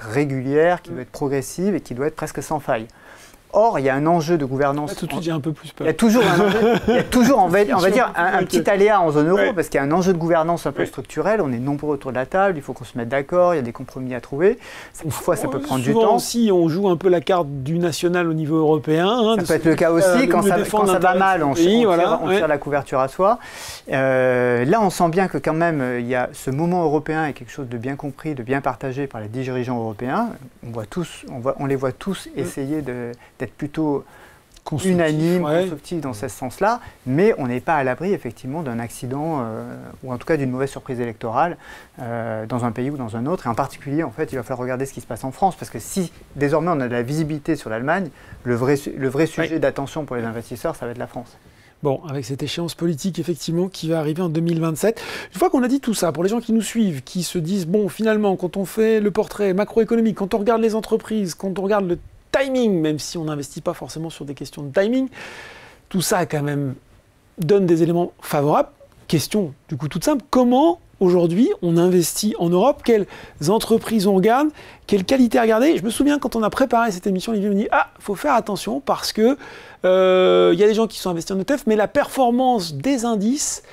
régulière, qui doit être progressive et qui doit être presque sans faille. Or, il y a un enjeu de gouvernance. Là, tout de suite, j'ai un peu plus peur. Il y a toujours un enjeu, il y a toujours, on va dire, un petit aléa en zone euro, parce qu'il y a un enjeu de gouvernance un peu structurel. On est nombreux autour de la table, il faut qu'on se mette d'accord, il y a des compromis à trouver. Parfois, ça peut prendre du temps. Souvent aussi, on joue un peu la carte du national au niveau européen. Ça peut être le cas aussi, quand ça va mal, on tire la couverture à soi. Là, on sent bien que quand même, il y a ce moment européen est quelque chose de bien compris, de bien partagé par les dirigeants européens. On les voit tous essayer d'être plutôt unanime, constructif dans ce sens-là, mais on n'est pas à l'abri effectivement d'un accident ou en tout cas d'une mauvaise surprise électorale dans un pays ou dans un autre. Et en particulier, en fait, il va falloir regarder ce qui se passe en France, parce que si désormais on a de la visibilité sur l'Allemagne, le vrai sujet d'attention pour les investisseurs, ça va être la France. Bon, avec cette échéance politique, effectivement, qui va arriver en 2027. Une fois qu'on a dit tout ça, pour les gens qui nous suivent, qui se disent, bon, finalement, quand on fait le portrait macroéconomique, quand on regarde les entreprises, quand on regarde le timing, même si on n'investit pas forcément sur des questions de timing, tout ça quand même donne des éléments favorables. Question du coup toute simple, comment aujourd'hui on investit en Europe, quelles entreprises on regarde, quelle qualité regarder. Je me souviens quand on a préparé cette émission, Olivier me dit faut faire attention parce que y a des gens qui sont investis en ETF, mais la performance des indices,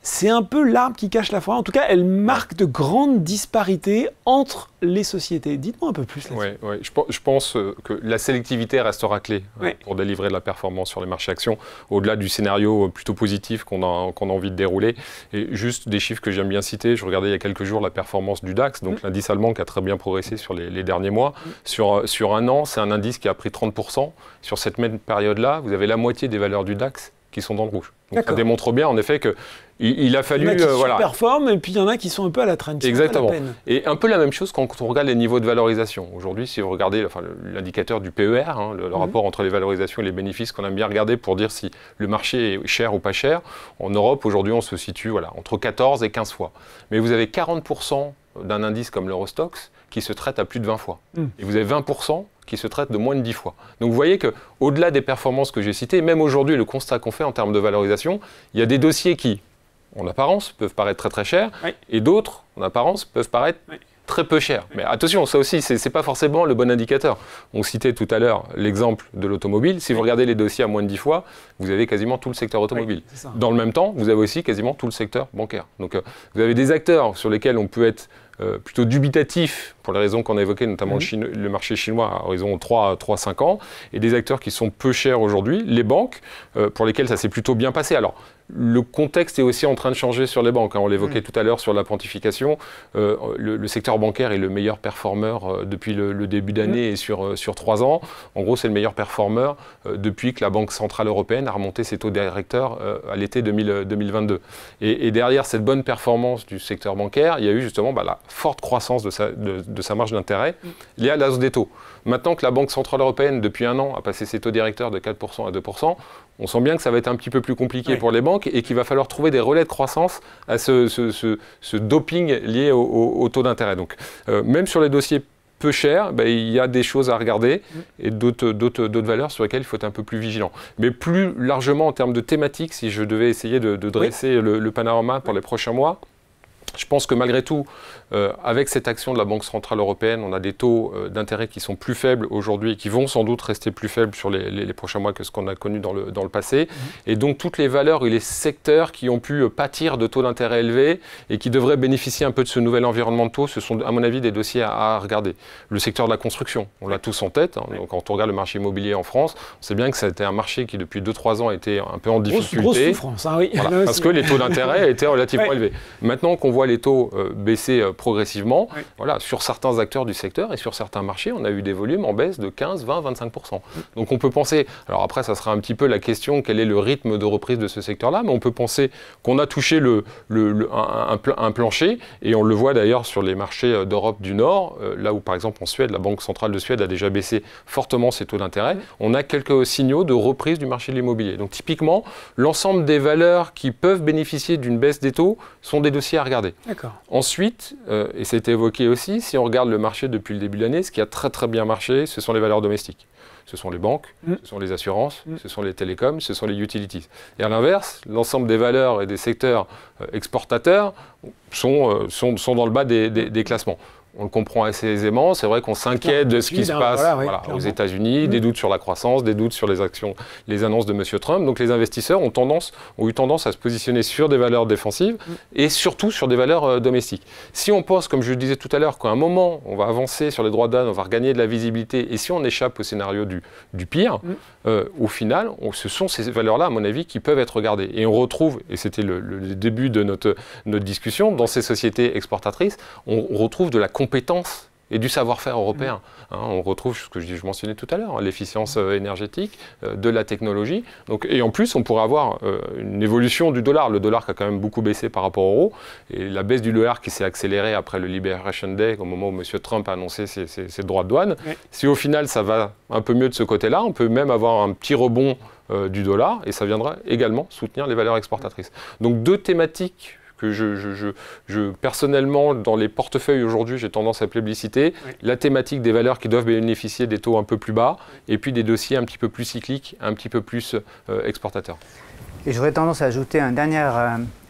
c'est un peu l'arbre qui cache la forêt. En tout cas, elle marque de grandes disparités entre les sociétés. Dites-moi un peu plus là-dessus. Oui. Je pense que la sélectivité restera clé pour délivrer de la performance sur les marchés actions, au-delà du scénario plutôt positif qu'on a envie de dérouler. Et juste des chiffres que j'aime bien citer, je regardais il y a quelques jours la performance du DAX, donc l'indice allemand qui a très bien progressé sur les derniers mois. Sur un an, c'est un indice qui a pris 30%. Sur cette même période-là, vous avez la moitié des valeurs du DAX qui sont dans le rouge. Donc ça démontre bien en effet que il a fallu... Il y en a qui surperforment et puis il y en a qui sont un peu à la traîne. Exactement. Et un peu la même chose quand on regarde les niveaux de valorisation. Aujourd'hui, si vous regardez l'indicateur du PER, le rapport entre les valorisations et les bénéfices qu'on aime bien regarder pour dire si le marché est cher ou pas cher, en Europe, aujourd'hui, on se situe entre 14 et 15 fois. Mais vous avez 40% d'un indice comme l'Eurostoxx qui se traite à plus de 20 fois. Et vous avez 20% qui se traite de moins de 10 fois. Donc vous voyez qu'au-delà des performances que j'ai citées, même aujourd'hui, le constat qu'on fait en termes de valorisation, il y a des dossiers qui, en apparence, peuvent paraître très très chers, et d'autres, en apparence, peuvent paraître très peu chers. Mais attention, ça aussi, ce n'est pas forcément le bon indicateur. On citait tout à l'heure l'exemple de l'automobile. Si vous regardez les dossiers à moins de 10 fois, vous avez quasiment tout le secteur automobile. Dans le même temps, vous avez aussi quasiment tout le secteur bancaire. Donc vous avez des acteurs sur lesquels on peut être plutôt dubitatif pour les raisons qu'on a évoquées, notamment le marché chinois à horizon 3-5 ans, et des acteurs qui sont peu chers aujourd'hui, les banques, pour lesquels ça s'est plutôt bien passé. Alors, le contexte est aussi en train de changer sur les banques. On l'évoquait tout à l'heure sur la pontification. Le secteur bancaire est le meilleur performeur depuis le début d'année et sur 3 ans. En gros, c'est le meilleur performeur depuis que la Banque Centrale Européenne a remonté ses taux directeurs à l'été 2022. Et derrière cette bonne performance du secteur bancaire, il y a eu justement la forte croissance de sa marge d'intérêt liée à la hausse des taux. Maintenant que la Banque Centrale Européenne, depuis 1 an, a passé ses taux directeurs de 4% à 2%, on sent bien que ça va être un petit peu plus compliqué pour les banques et qu'il va falloir trouver des relais de croissance à ce doping lié au taux d'intérêt. Donc, même sur les dossiers peu chers, il y a des choses à regarder et d'autres valeurs sur lesquelles il faut être un peu plus vigilant. Mais plus largement, en termes de thématiques, si je devais essayer de dresser le panorama pour les prochains mois, je pense que malgré tout, avec cette action de la Banque Centrale Européenne, on a des taux d'intérêt qui sont plus faibles aujourd'hui et qui vont sans doute rester plus faibles sur les prochains mois que ce qu'on a connu dans le passé. Et donc toutes les valeurs et les secteurs qui ont pu pâtir de taux d'intérêt élevés et qui devraient bénéficier un peu de ce nouvel environnement de taux, ce sont à mon avis des dossiers à regarder. Le secteur de la construction, on l'a tous en tête. Donc, quand on regarde le marché immobilier en France, on sait bien que ça a été un marché qui depuis 2-3 ans était un peu en difficulté. Grosse souffrance, oui. Voilà, parce que les taux d'intérêt étaient relativement élevés. Maintenant qu'on voit les taux baisser progressivement, voilà, sur certains acteurs du secteur et sur certains marchés, on a eu des volumes en baisse de 15, 20, 25%. Donc on peut penser, alors après ça sera un petit peu la question, quel est le rythme de reprise de ce secteur-là, mais on peut penser qu'on a touché un plancher, et on le voit d'ailleurs sur les marchés d'Europe du Nord, là où par exemple en Suède, la Banque Centrale de Suède a déjà baissé fortement ses taux d'intérêt, on a quelques signaux de reprise du marché de l'immobilier. Donc typiquement, l'ensemble des valeurs qui peuvent bénéficier d'une baisse des taux sont des dossiers à regarder. Ensuite, et c'était évoqué aussi, si on regarde le marché depuis le début de l'année, ce qui a très très bien marché, ce sont les valeurs domestiques. Ce sont les banques, ce sont les assurances, ce sont les télécoms, ce sont les utilities. Et à l'inverse, l'ensemble des valeurs et des secteurs exportateurs sont dans le bas des classements. On le comprend assez aisément, c'est vrai qu'on s'inquiète de ce qui se passe aux États-Unis, des doutes sur la croissance, des doutes sur les actions, les annonces de M. Trump. Donc les investisseurs ont eu tendance à se positionner sur des valeurs défensives et surtout sur des valeurs domestiques. Si on pense, comme je le disais tout à l'heure, qu'à un moment, on va avancer sur les droits d'âne, on va regagner de la visibilité, et si on échappe au scénario du pire, au final, ce sont ces valeurs-là, à mon avis, qui peuvent être regardées. Et on retrouve, et c'était le début de notre discussion, dans ces sociétés exportatrices, on retrouve de la compétence et du savoir-faire européen. On retrouve ce que je mentionnais tout à l'heure, l'efficience énergétique, de la technologie. Donc, et en plus, on pourrait avoir une évolution du dollar. Le dollar qui a quand même beaucoup baissé par rapport au euro. Et la baisse du dollar qui s'est accélérée après le Liberation Day, au moment où M. Trump a annoncé ses droits de douane. Si au final, ça va un peu mieux de ce côté-là, on peut même avoir un petit rebond du dollar et ça viendra également soutenir les valeurs exportatrices. Donc deux thématiques que personnellement, dans les portefeuilles aujourd'hui, j'ai tendance à plébisciter, la thématique des valeurs qui doivent bénéficier des taux un peu plus bas, et puis des dossiers un petit peu plus cycliques, un petit peu plus exportateurs. Et j'aurais tendance à ajouter un dernier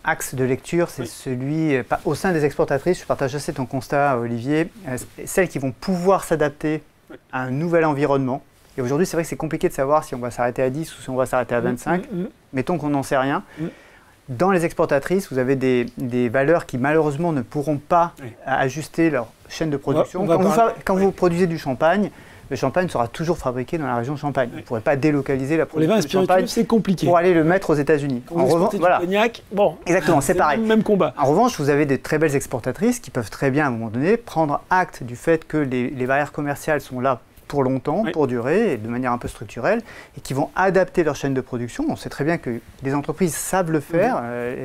axe de lecture, c'est celui, au sein des exportatrices, je partage assez ton constat, Olivier, celles qui vont pouvoir s'adapter à un nouvel environnement. Et aujourd'hui, c'est vrai que c'est compliqué de savoir si on va s'arrêter à 10 ou si on va s'arrêter à 25. Mettons qu'on n'en sait rien. Dans les exportatrices, vous avez des valeurs qui malheureusement ne pourront pas ajuster leur chaîne de production. Quand vous produisez du champagne, le champagne sera toujours fabriqué dans la région Champagne. Vous ne pourrez pas délocaliser la production du champagne c'est compliqué. Pour aller le mettre aux États-Unis. En revanche, cognac, bon, exactement, c'est pareil. Même combat. En revanche, vous avez des très belles exportatrices qui peuvent très bien, à un moment donné, prendre acte du fait que les barrières commerciales sont là pour longtemps, pour durer, et de manière un peu structurelle, et qui vont adapter leur chaîne de production. On sait très bien que les entreprises savent le faire,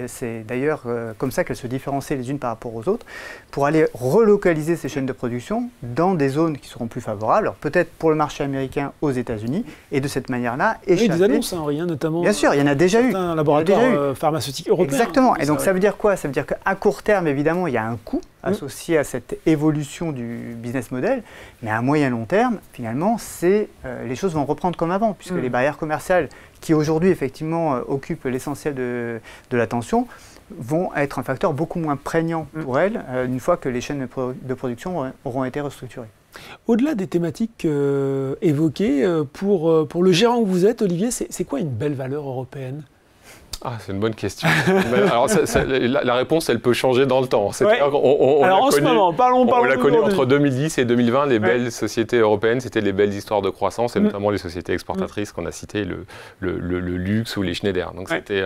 c'est d'ailleurs comme ça qu'elles se différencient les unes par rapport aux autres, pour aller relocaliser ces chaînes de production dans des zones qui seront plus favorables, alors peut-être pour le marché américain aux États-Unis, et de cette manière-là, échapper... Oui, des annonces, Henri, notamment... Bien sûr, il y en a déjà eu. Un laboratoire pharmaceutique européen. Exactement, et donc ça veut dire quoi? Ça veut dire qu'à court terme, évidemment, il y a un coût associé à cette évolution du business model, mais à moyen long terme, finalement, les choses vont reprendre comme avant, puisque les barrières commerciales qui aujourd'hui, effectivement, occupent l'essentiel de l'attention, vont être un facteur beaucoup moins prégnant pour elles, une fois que les chaînes de production auront été restructurées. Au-delà des thématiques évoquées, pour le gérant que vous êtes, Olivier, c'est quoi une belle valeur européenne? Ah, c'est une bonne question. Alors, la réponse, elle peut changer dans le temps. Ouais. Alors, en ce moment, parlons on l'a connu entre 2010 et 2020, les belles sociétés européennes, c'était les belles histoires de croissance, et notamment les sociétés exportatrices qu'on a citées, le luxe ou les Schneider. Donc, c'était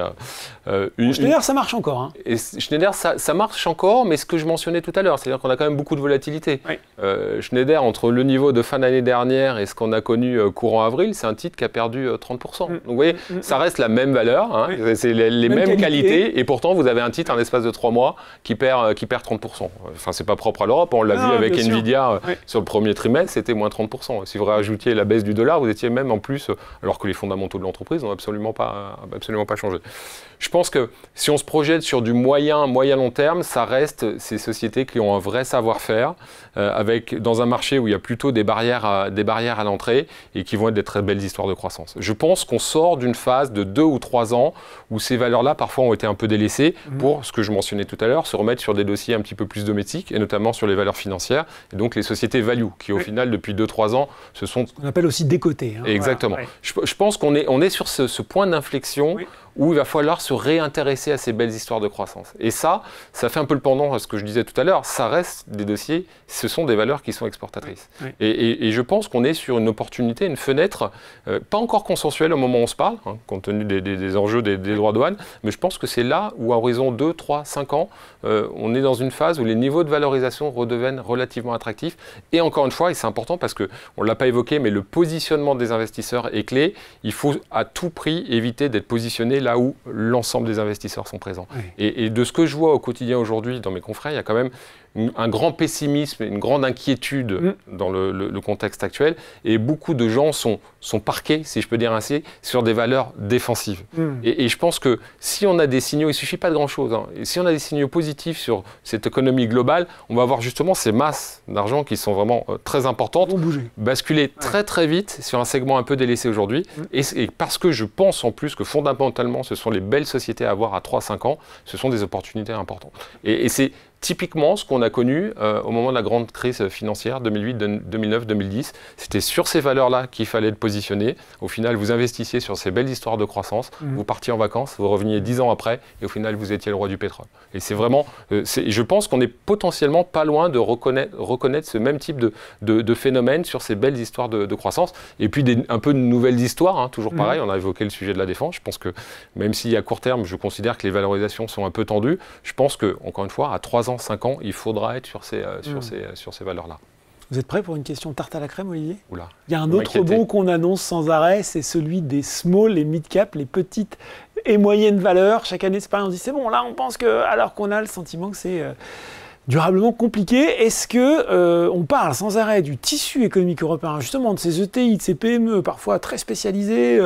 Schneider, ça marche encore. Hein. Et Schneider, ça marche encore, mais ce que je mentionnais tout à l'heure, c'est-à-dire qu'on a quand même beaucoup de volatilité. Schneider, entre le niveau de fin d'année dernière et ce qu'on a connu courant avril, c'est un titre qui a perdu 30%. Donc, vous voyez, ça reste la même valeur, hein, c'est les mêmes qualités, et pourtant, vous avez un titre en l'espace de 3 mois qui perd 30%. Enfin, c'est pas propre à l'Europe, on l'a vu avec Nvidia sur le premier trimestre, c'était moins 30%. Si vous rajoutiez la baisse du dollar, vous étiez même en plus, alors que les fondamentaux de l'entreprise n'ont absolument pas changé. Je pense que si on se projette sur du moyen long terme, ça reste ces sociétés qui ont un vrai savoir-faire, dans un marché où il y a plutôt des barrières à l'entrée et qui vont être des très belles histoires de croissance. Je pense qu'on sort d'une phase de 2 ou 3 ans où ces valeurs-là, parfois, ont été un peu délaissées pour, ce que je mentionnais tout à l'heure, se remettre sur des dossiers un petit peu plus domestiques, et notamment sur les valeurs financières, et donc les sociétés value, qui au final, depuis 2-3 ans, ce sont... On appelle aussi décotés. Hein, exactement. Voilà, je pense qu'on est sur ce point d'inflexion où il va falloir se réintéresser à ces belles histoires de croissance. Et ça fait un peu le pendant à ce que je disais tout à l'heure, ça reste des dossiers, ce sont des valeurs qui sont exportatrices. Et je pense qu'on est sur une opportunité, une fenêtre, pas encore consensuelle au moment où on se parle, hein, compte tenu des enjeux des droits de douane, mais je pense que c'est là où, à horizon 2, 3, 5 ans, on est dans une phase où les niveaux de valorisation redeviennent relativement attractifs. Et encore une fois, et c'est important parce qu'on ne l'a pas évoqué, mais le positionnement des investisseurs est clé. Il faut à tout prix éviter d'être positionné là où l'ensemble des investisseurs sont présents. Et de ce que je vois au quotidien aujourd'hui dans mes confrères, il y a quand même un grand pessimisme, une grande inquiétude dans le contexte actuel, et beaucoup de gens sont parqués, si je peux dire ainsi, sur des valeurs défensives. Et je pense que si on a des signaux, il ne suffit pas de grand-chose, hein, et si on a des signaux positifs sur cette économie globale, on va avoir justement ces masses d'argent qui sont vraiment très importantes, basculer très très vite sur un segment un peu délaissé aujourd'hui, et parce que je pense en plus que fondamentalement, ce sont les belles sociétés à avoir à 3-5 ans, ce sont des opportunités importantes. Et c'est typiquement ce qu'on a connu au moment de la grande crise financière 2008, 2009, 2010. C'était sur ces valeurs-là qu'il fallait être positionné. Au final, vous investissiez sur ces belles histoires de croissance, vous partiez en vacances, vous reveniez 10 ans après, et au final, vous étiez le roi du pétrole. Et c'est vraiment... je pense qu'on est potentiellement pas loin de reconnaître ce même type de phénomène sur ces belles histoires de croissance. Et puis un peu de nouvelles histoires, hein, toujours pareil, on a évoqué le sujet de la défense. Je pense que même si à court terme, je considère que les valorisations sont un peu tendues, je pense que, encore une fois, à 3 ans, 5 ans, il faudra être sur ces valeurs-là. Vous êtes prêt pour une question tarte à la crème, Olivier? Oula, il y a un autre bon qu'on annonce sans arrêt, c'est celui des small et mid-cap, les petites et moyennes valeurs. Chaque année, c'est pareil, on dit c'est bon, là on pense que, alors qu'on a le sentiment que c'est durablement compliqué. Est-ce que on parle sans arrêt du tissu économique européen, justement de ces ETI, de ces PME, parfois très spécialisées,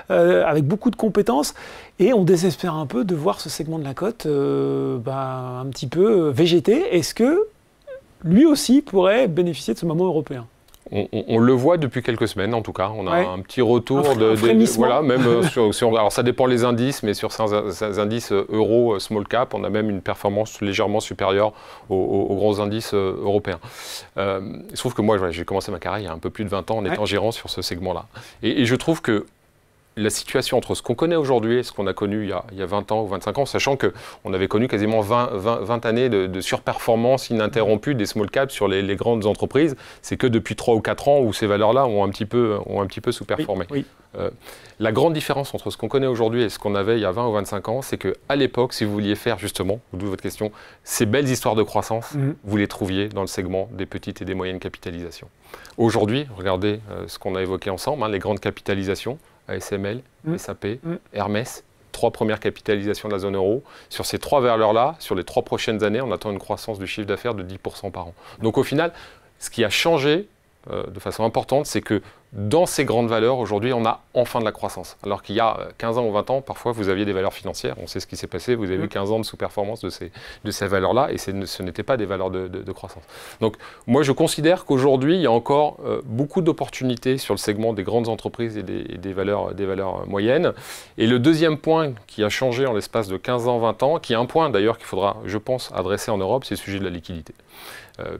avec beaucoup de compétences, et on désespère un peu de voir ce segment de la cote un petit peu végéter. Est-ce que lui aussi pourrait bénéficier de ce moment européen? On le voit depuis quelques semaines, en tout cas. On a un petit retour voilà, même alors ça dépend les indices, mais sur ces indices euro small cap, on a même une performance légèrement supérieure aux gros indices européens. Il se trouve que moi, j'ai commencé ma carrière il y a un peu plus de 20 ans en étant gérant sur ce segment-là. Et je trouve que la situation entre ce qu'on connaît aujourd'hui et ce qu'on a connu il y a 20 ans ou 25 ans, sachant qu'on avait connu quasiment 20 années de surperformance ininterrompue des small caps sur les grandes entreprises, c'est que depuis 3 ou 4 ans où ces valeurs-là ont un petit peu sous-performé. La grande différence entre ce qu'on connaît aujourd'hui et ce qu'on avait il y a 20 ou 25 ans, c'est qu'à l'époque, si vous vouliez faire justement, d'où votre question, ces belles histoires de croissance, vous les trouviez dans le segment des petites et des moyennes capitalisations. Aujourd'hui, regardez ce qu'on a évoqué ensemble, les grandes capitalisations, ASML, SAP, Hermès, 3 premières capitalisations de la zone euro. Sur ces 3 valeurs-là, sur les 3 prochaines années, on attend une croissance du chiffre d'affaires de 10% par an. Donc au final, ce qui a changé de façon importante, c'est que dans ces grandes valeurs, aujourd'hui, on a enfin de la croissance. Alors qu'il y a 15 ans ou 20 ans, parfois, vous aviez des valeurs financières. On sait ce qui s'est passé. Vous avez eu 15 ans de sous-performance de ces valeurs-là, et ce n'étaient pas des valeurs de croissance. Donc, moi, je considère qu'aujourd'hui, il y a encore beaucoup d'opportunités sur le segment des grandes entreprises et des valeurs moyennes. Et le deuxième point qui a changé en l'espace de 15 ans, 20 ans, qui est un point d'ailleurs qu'il faudra, je pense, adresser en Europe, c'est le sujet de la liquidité.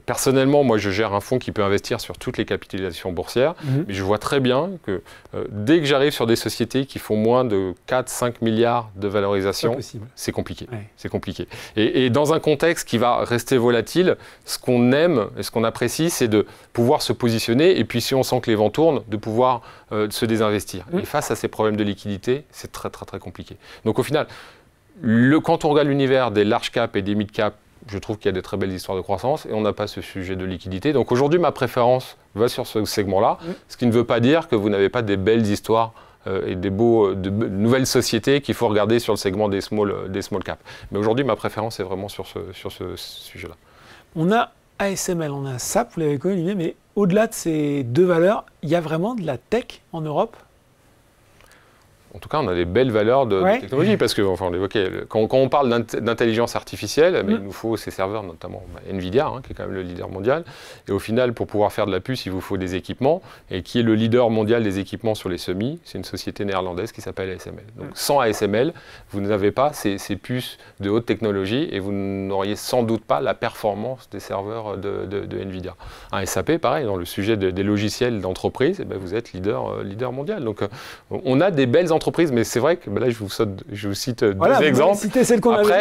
Personnellement, moi, je gère un fonds qui peut investir sur toutes les capitalisations boursières, mais je vois très bien que dès que j'arrive sur des sociétés qui font moins de 4-5 milliards de valorisation, c'est compliqué. Ouais. C'est compliqué. Et dans un contexte qui va rester volatile, ce qu'on aime et ce qu'on apprécie, c'est de pouvoir se positionner et puis si on sent que les vents tournent, de pouvoir se désinvestir. Et face à ces problèmes de liquidité, c'est très très très compliqué. Donc au final, quand on regarde l'univers des large cap et des mid cap, je trouve qu'il y a des très belles histoires de croissance et on n'a pas ce sujet de liquidité. Donc aujourd'hui, ma préférence va sur ce segment-là, ce qui ne veut pas dire que vous n'avez pas des belles histoires et de nouvelles sociétés qu'il faut regarder sur le segment des small cap. Mais aujourd'hui, ma préférence est vraiment sur ce sujet-là. On a ASML, on a SAP, vous l'avez connu Olivier, mais au-delà de ces deux valeurs, il y a vraiment de la tech en Europe? En tout cas, on a des belles valeurs de technologie, parce que, enfin, on l'évoquait, quand on parle d'intelligence artificielle, il nous faut ces serveurs, notamment Nvidia, qui est quand même le leader mondial. Et au final, pour pouvoir faire de la puce, il vous faut des équipements. Et qui est le leader mondial des équipements sur les semis? C'est une société néerlandaise qui s'appelle ASML. Donc, sans ASML, vous n'avez pas ces puces de haute technologie et vous n'auriez sans doute pas la performance des serveurs de Nvidia. Un SAP, pareil, dans le sujet des logiciels d'entreprise, vous êtes leader mondial. Donc, on a des belles entreprises, mais c'est vrai que là, je vous cite deux exemples.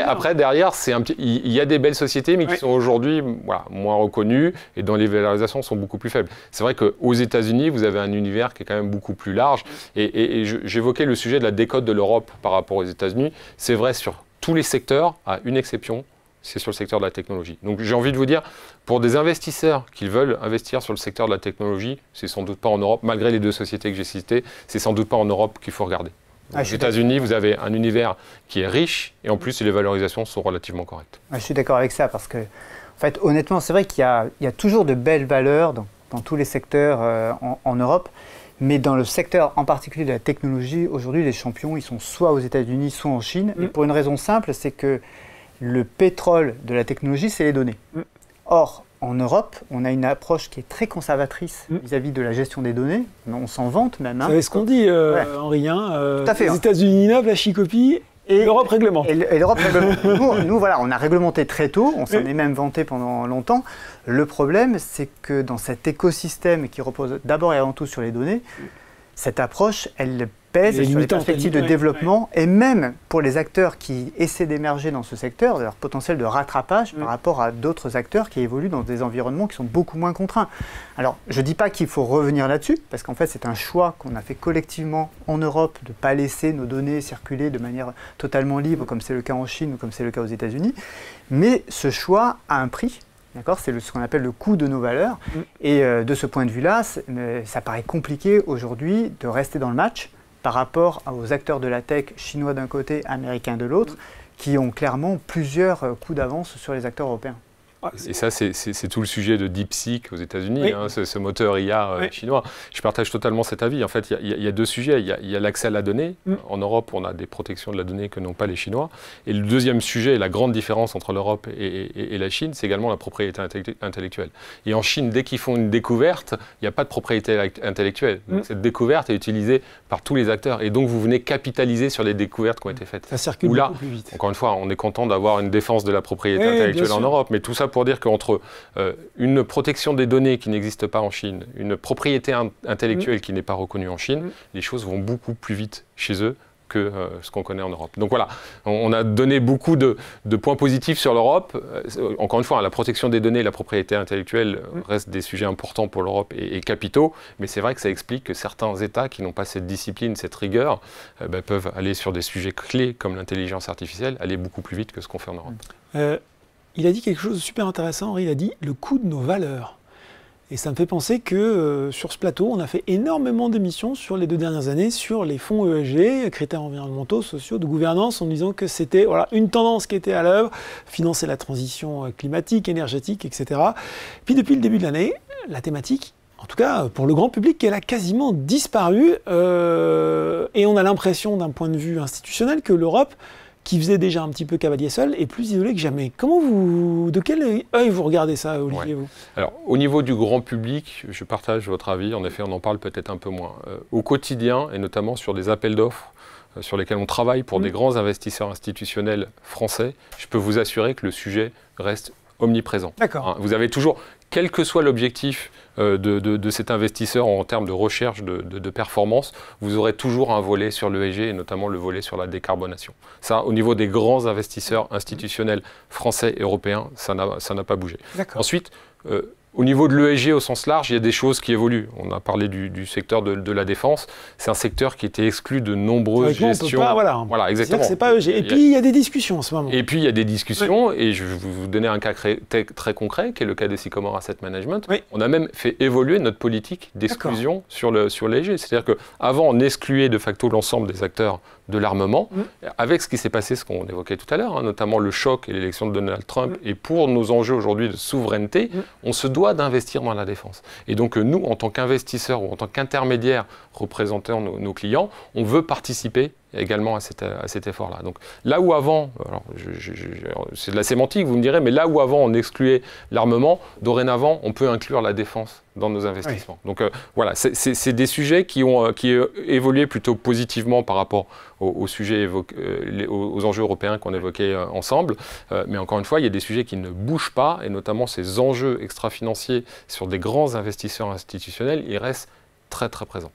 Après, derrière, il y a des belles sociétés, mais qui sont aujourd'hui moins reconnues et dont les valorisations sont beaucoup plus faibles. C'est vrai qu'aux États-Unis, vous avez un univers qui est quand même beaucoup plus large. Et j'évoquais le sujet de la décote de l'Europe par rapport aux États-Unis. C'est vrai sur tous les secteurs, à une exception, c'est sur le secteur de la technologie. Donc j'ai envie de vous dire, pour des investisseurs qui veulent investir sur le secteur de la technologie, c'est sans doute pas en Europe, malgré les deux sociétés que j'ai citées, c'est sans doute pas en Europe qu'il faut regarder. Aux États-Unis, vous avez un univers qui est riche et en plus les valorisations sont relativement correctes. Je suis d'accord avec ça parce que, en fait, honnêtement, c'est vrai qu'il y a toujours de belles valeurs dans tous les secteurs en Europe. Mais dans le secteur en particulier de la technologie, aujourd'hui, les champions, ils sont soit aux États-Unis, soit en Chine. Et pour une raison simple, c'est que le pétrole de la technologie, c'est les données. Or, en Europe, on a une approche qui est très conservatrice vis-à-vis de la gestion des données. On s'en vante même. Vous savez ce qu'on dit, Henri. Tout à fait. Les États-Unis innovent, la Chine copie. Et l'Europe réglemente. Et l'Europe réglemente. Nous, voilà, on a réglementé très tôt, on s'en est même vanté pendant longtemps. Le problème, c'est que dans cet écosystème qui repose d'abord et avant tout sur les données, cette approche, elle pèse sur les perspectives de développement et même pour les acteurs qui essaient d'émerger dans ce secteur, leur potentiel de rattrapage par rapport à d'autres acteurs qui évoluent dans des environnements qui sont beaucoup moins contraints. Alors, je ne dis pas qu'il faut revenir là-dessus, parce qu'en fait, c'est un choix qu'on a fait collectivement en Europe de ne pas laisser nos données circuler de manière totalement libre, comme c'est le cas en Chine ou comme c'est le cas aux États-Unis. Mais ce choix a un prix. C'est ce qu'on appelle le coût de nos valeurs. Et de ce point de vue-là, ça paraît compliqué aujourd'hui de rester dans le match par rapport aux acteurs de la tech chinois d'un côté, américains de l'autre, qui ont clairement plusieurs coups d'avance sur les acteurs européens. Et ça, c'est tout le sujet de DeepSeek aux États-Unis, ce moteur IA chinois. Je partage totalement cet avis. En fait, il y a deux sujets. Il y a l'accès à la donnée. En Europe, on a des protections de la donnée que n'ont pas les Chinois. Et le deuxième sujet, la grande différence entre l'Europe et la Chine, c'est également la propriété intellectuelle. Et en Chine, dès qu'ils font une découverte, il n'y a pas de propriété intellectuelle. Donc, cette découverte est utilisée par tous les acteurs. Et donc, vous venez capitaliser sur les découvertes qui ont été faites. Ça circule beaucoup plus vite. Encore une fois, on est content d'avoir une défense de la propriété intellectuelle en Europe. Mais tout ça pour dire qu'entre une protection des données qui n'existe pas en Chine, une propriété intellectuelle qui n'est pas reconnue en Chine, les choses vont beaucoup plus vite chez eux que ce qu'on connaît en Europe. Donc voilà, on a donné beaucoup de points positifs sur l'Europe. Encore une fois, la protection des données et la propriété intellectuelle restent des sujets importants pour l'Europe et capitaux, mais c'est vrai que ça explique que certains États qui n'ont pas cette discipline, cette rigueur, peuvent aller sur des sujets clés comme l'intelligence artificielle, aller beaucoup plus vite que ce qu'on fait en Europe. Il a dit quelque chose de super intéressant, Henri, il a dit le coût de nos valeurs. Et ça me fait penser que sur ce plateau, on a fait énormément d'émissions sur les 2 dernières années sur les fonds ESG, critères environnementaux, sociaux, de gouvernance, en disant que c'était une tendance qui était à l'œuvre, financer la transition climatique, énergétique, etc. Puis depuis le début de l'année, la thématique, en tout cas pour le grand public, elle a quasiment disparu. Et on a l'impression, d'un point de vue institutionnel, que l'Europe, qui faisait déjà un petit peu cavalier seul, est plus isolé que jamais. De quel œil vous regardez ça, Olivier, vous ? Alors, au niveau du grand public, je partage votre avis. En effet, on en parle peut-être un peu moins. Au quotidien, et notamment sur des appels d'offres sur lesquels on travaille pour des grands investisseurs institutionnels français, je peux vous assurer que le sujet reste omniprésent. D'accord. Vous avez toujours quel que soit l'objectif de cet investisseur en termes de recherche de performance, vous aurez toujours un volet sur l'ESG et notamment le volet sur la décarbonation. Ça, au niveau des grands investisseurs institutionnels français et européens, ça n'a pas bougé. Ensuite, au niveau de l'ESG au sens large, il y a des choses qui évoluent. On a parlé du secteur de la défense. C'est un secteur qui était exclu de nombreuses gestions. Voilà, exactement. C'est pas ESG. Et puis, il y a des discussions en ce moment. Et puis, il y a des discussions. Et je vais vous donner un cas très concret, qui est le cas des Sycomore Asset Management. On a même fait évoluer notre politique d'exclusion sur l'ESG. C'est-à-dire qu'avant, on excluait de facto l'ensemble des acteurs de l'armement. Avec ce qui s'est passé, ce qu'on évoquait tout à l'heure, notamment le choc et l'élection de Donald Trump, et pour nos enjeux aujourd'hui de souveraineté, on se doit d'investir dans la défense. Et donc nous, en tant qu'investisseurs ou en tant qu'intermédiaires représentant nos clients, on veut participer également à cet effort-là. Donc là où avant, c'est de la sémantique, vous me direz, mais là où avant on excluait l'armement, dorénavant on peut inclure la défense dans nos investissements. Donc voilà, c'est des sujets qui ont évolué plutôt positivement par rapport aux sujets aux enjeux européens qu'on évoquait ensemble. Mais encore une fois, il y a des sujets qui ne bougent pas, et notamment ces enjeux extra-financiers sur des grands investisseurs institutionnels, ils restent très très présents.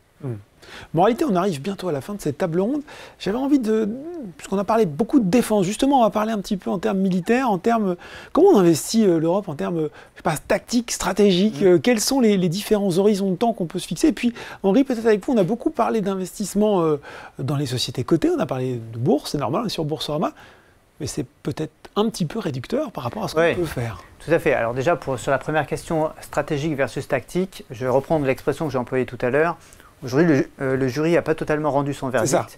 Bon, en réalité, on arrive bientôt à la fin de cette table ronde. J'avais envie puisqu'on a parlé beaucoup de défense, justement, on va parler un petit peu en termes militaires, en termes, comment on investit l'Europe en termes, tactiques, stratégiques, quels sont les différents horizons de temps qu'on peut se fixer. Et puis, Henri, peut-être avec vous, on a beaucoup parlé d'investissement dans les sociétés cotées, on a parlé de bourse, c'est normal, sur Boursorama, mais c'est peut-être un petit peu réducteur par rapport à ce qu'on peut faire. Tout à fait. Alors déjà, sur la première question, stratégique versus tactique, je vais reprendre l'expression que j'ai employée tout à l'heure. Aujourd'hui, le jury n'a pas totalement rendu son verdict.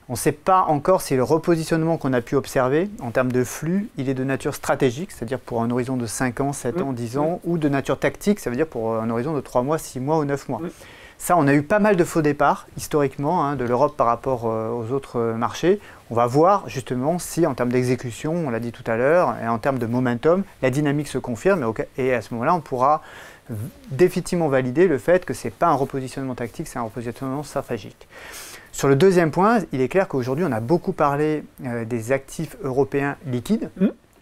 On ne sait pas encore si le repositionnement qu'on a pu observer en termes de flux, il est de nature stratégique, c'est-à-dire pour un horizon de 5 ans, 7 ans, 10 ans, ou de nature tactique, ça veut dire pour un horizon de 3 mois, 6 mois ou 9 mois. Ça, on a eu pas mal de faux départs, historiquement, de l'Europe par rapport aux autres marchés. On va voir justement si, en termes d'exécution, on l'a dit tout à l'heure, et en termes de momentum, la dynamique se confirme, et à ce moment-là, on pourra définitivement valider le fait que ce n'est pas un repositionnement tactique, c'est un repositionnement stratégique. Sur le deuxième point, il est clair qu'aujourd'hui, on a beaucoup parlé des actifs européens liquides,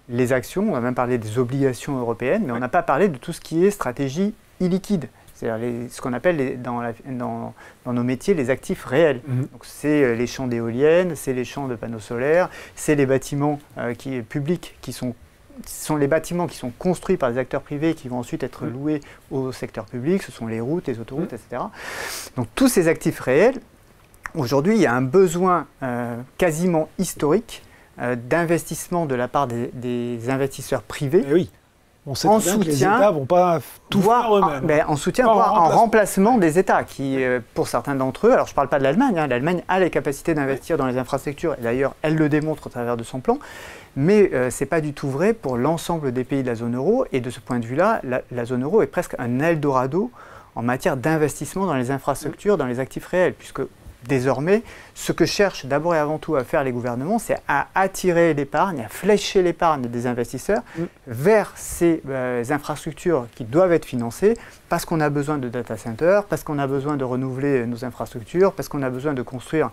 les actions, on a même parlé des obligations européennes, mais on n'a pas parlé de tout ce qui est stratégie illiquide. C'est-à-dire ce qu'on appelle dans nos métiers les actifs réels. Donc c'est les champs d'éoliennes, c'est les champs de panneaux solaires, c'est les bâtiments publics qui sont les bâtiments qui sont construits par des acteurs privés qui vont ensuite être loués au secteur public, ce sont les routes, les autoroutes, etc. Donc tous ces actifs réels, aujourd'hui il y a un besoin quasiment historique d'investissement de la part des investisseurs privés. On sait bien que les États ne vont pas tout faire eux-mêmes. En soutien, voire en remplacement des États qui, pour certains d'entre eux, alors je ne parle pas de l'Allemagne, l'Allemagne a les capacités d'investir dans les infrastructures, et d'ailleurs elle le démontre au travers de son plan, mais ce n'est pas du tout vrai pour l'ensemble des pays de la zone euro, et de ce point de vue-là, la zone euro est presque un Eldorado en matière d'investissement dans les infrastructures, dans les actifs réels, puisque désormais, ce que cherchent d'abord et avant tout à faire les gouvernements, c'est à attirer l'épargne, à flécher l'épargne des investisseurs vers ces infrastructures qui doivent être financées parce qu'on a besoin de data centers, parce qu'on a besoin de renouveler nos infrastructures, parce qu'on a besoin de construire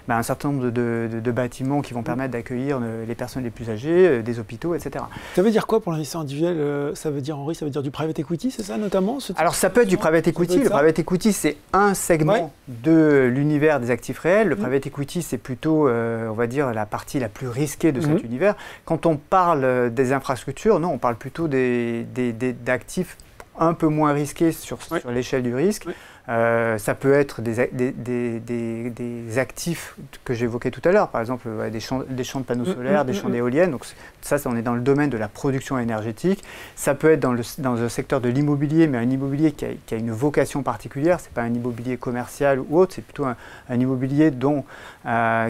un certain nombre de bâtiments qui vont permettre d'accueillir les personnes les plus âgées, des hôpitaux, etc. Ça veut dire quoi pour l'investisseur individuel? Ça veut dire, Henri, ça veut dire du private equity, c'est ça notamment? Alors ça peut être du private equity. Le private equity, c'est un segment de l'univers des actifs réels. Le private equity, c'est plutôt, on va dire, la partie la plus risquée de cet univers. Quand on parle des infrastructures, non, on parle plutôt d'actifs un peu moins risqués sur l'échelle du risque. Ça peut être des actifs que j'évoquais tout à l'heure, par exemple des champs de panneaux solaires, des champs d'éoliennes. Donc ça, on est dans le domaine de la production énergétique. Ça peut être dans le secteur de l'immobilier, mais un immobilier qui a une vocation particulière. Ce n'est pas un immobilier commercial ou autre, c'est plutôt un immobilier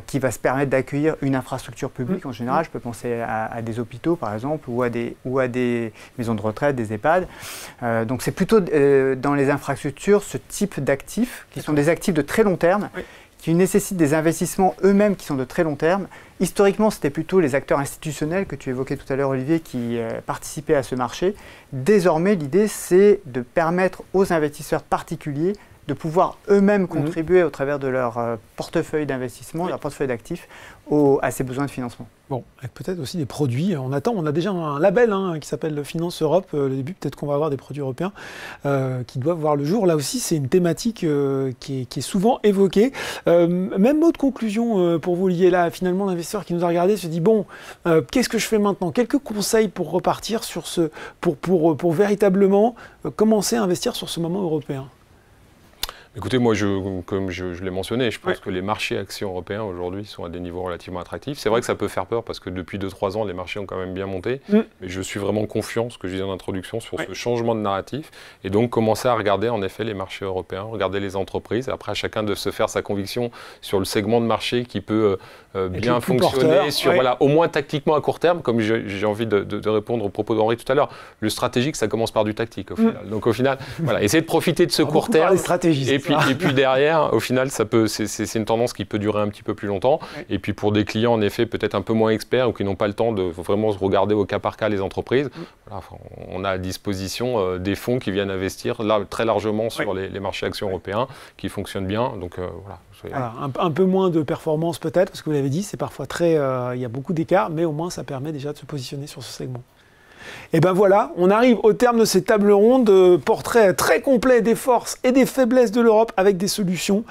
qui va se permettre d'accueillir une infrastructure publique. En général, je peux penser à des hôpitaux, par exemple, ou à des maisons de retraite, des EHPAD. Donc c'est plutôt dans les infrastructures, ce type d'actifs, qui sont des actifs de très long terme, qui nécessitent des investissements eux-mêmes qui sont de très long terme. Historiquement, c'était plutôt les acteurs institutionnels que tu évoquais tout à l'heure, Olivier, qui participaient à ce marché. Désormais, l'idée, c'est de permettre aux investisseurs particuliers de pouvoir eux-mêmes contribuer au travers de leur portefeuille d'investissement, leur portefeuille d'actifs, à ces besoins de financement. Bon, avec peut-être aussi des produits. On a déjà un label qui s'appelle Finance Europe. Le début, peut-être qu'on va avoir des produits européens qui doivent voir le jour. Là aussi, c'est une thématique qui est souvent évoquée. Même mot de conclusion pour vous lier là. Finalement, l'investisseur qui nous a regardé se dit bon, qu'est-ce que je fais maintenant? Quelques conseils pour repartir sur pour véritablement commencer à investir sur ce moment européen. Écoutez, moi, comme je l'ai mentionné, je pense que les marchés actions européens aujourd'hui sont à des niveaux relativement attractifs. C'est vrai que ça peut faire peur parce que depuis 2-3 ans, les marchés ont quand même bien monté. Mais je suis vraiment confiant, ce que je disais en introduction, sur ce changement de narratif. Et donc, commencer à regarder en effet les marchés européens, regarder les entreprises. Après, à chacun de se faire sa conviction sur le segment de marché qui peut bien fonctionner, sur, voilà, au moins tactiquement à court terme, comme j'ai envie de répondre au propos d'Henri tout à l'heure. Le stratégique, ça commence par du tactique au final. Donc, au final, voilà, essayer de profiter de ce court terme. Et puis derrière, au final, c'est une tendance qui peut durer un petit peu plus longtemps. Et puis pour des clients, en effet, peut-être un peu moins experts ou qui n'ont pas le temps de vraiment regarder au cas par cas les entreprises, voilà, on a à disposition des fonds qui viennent investir là, très largement sur les marchés actions européens qui fonctionnent bien. Donc voilà. Un peu moins de performance peut-être, parce que vous l'avez dit, c'est parfois il y a beaucoup d'écarts, mais au moins ça permet déjà de se positionner sur ce segment. Et ben voilà, on arrive au terme de cette table ronde, portrait très complet des forces et des faiblesses de l'Europe avec des solutions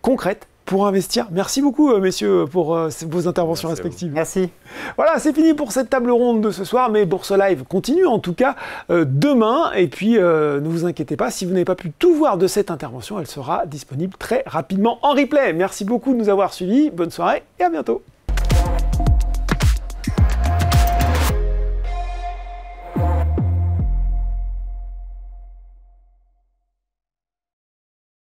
concrètes pour investir. Merci beaucoup, messieurs, pour vos interventions respectives. Merci. Voilà, c'est fini pour cette table ronde de ce soir, mais Bourse Live continue en tout cas demain. Et puis, ne vous inquiétez pas, si vous n'avez pas pu tout voir de cette intervention, elle sera disponible très rapidement en replay. Merci beaucoup de nous avoir suivis. Bonne soirée et à bientôt.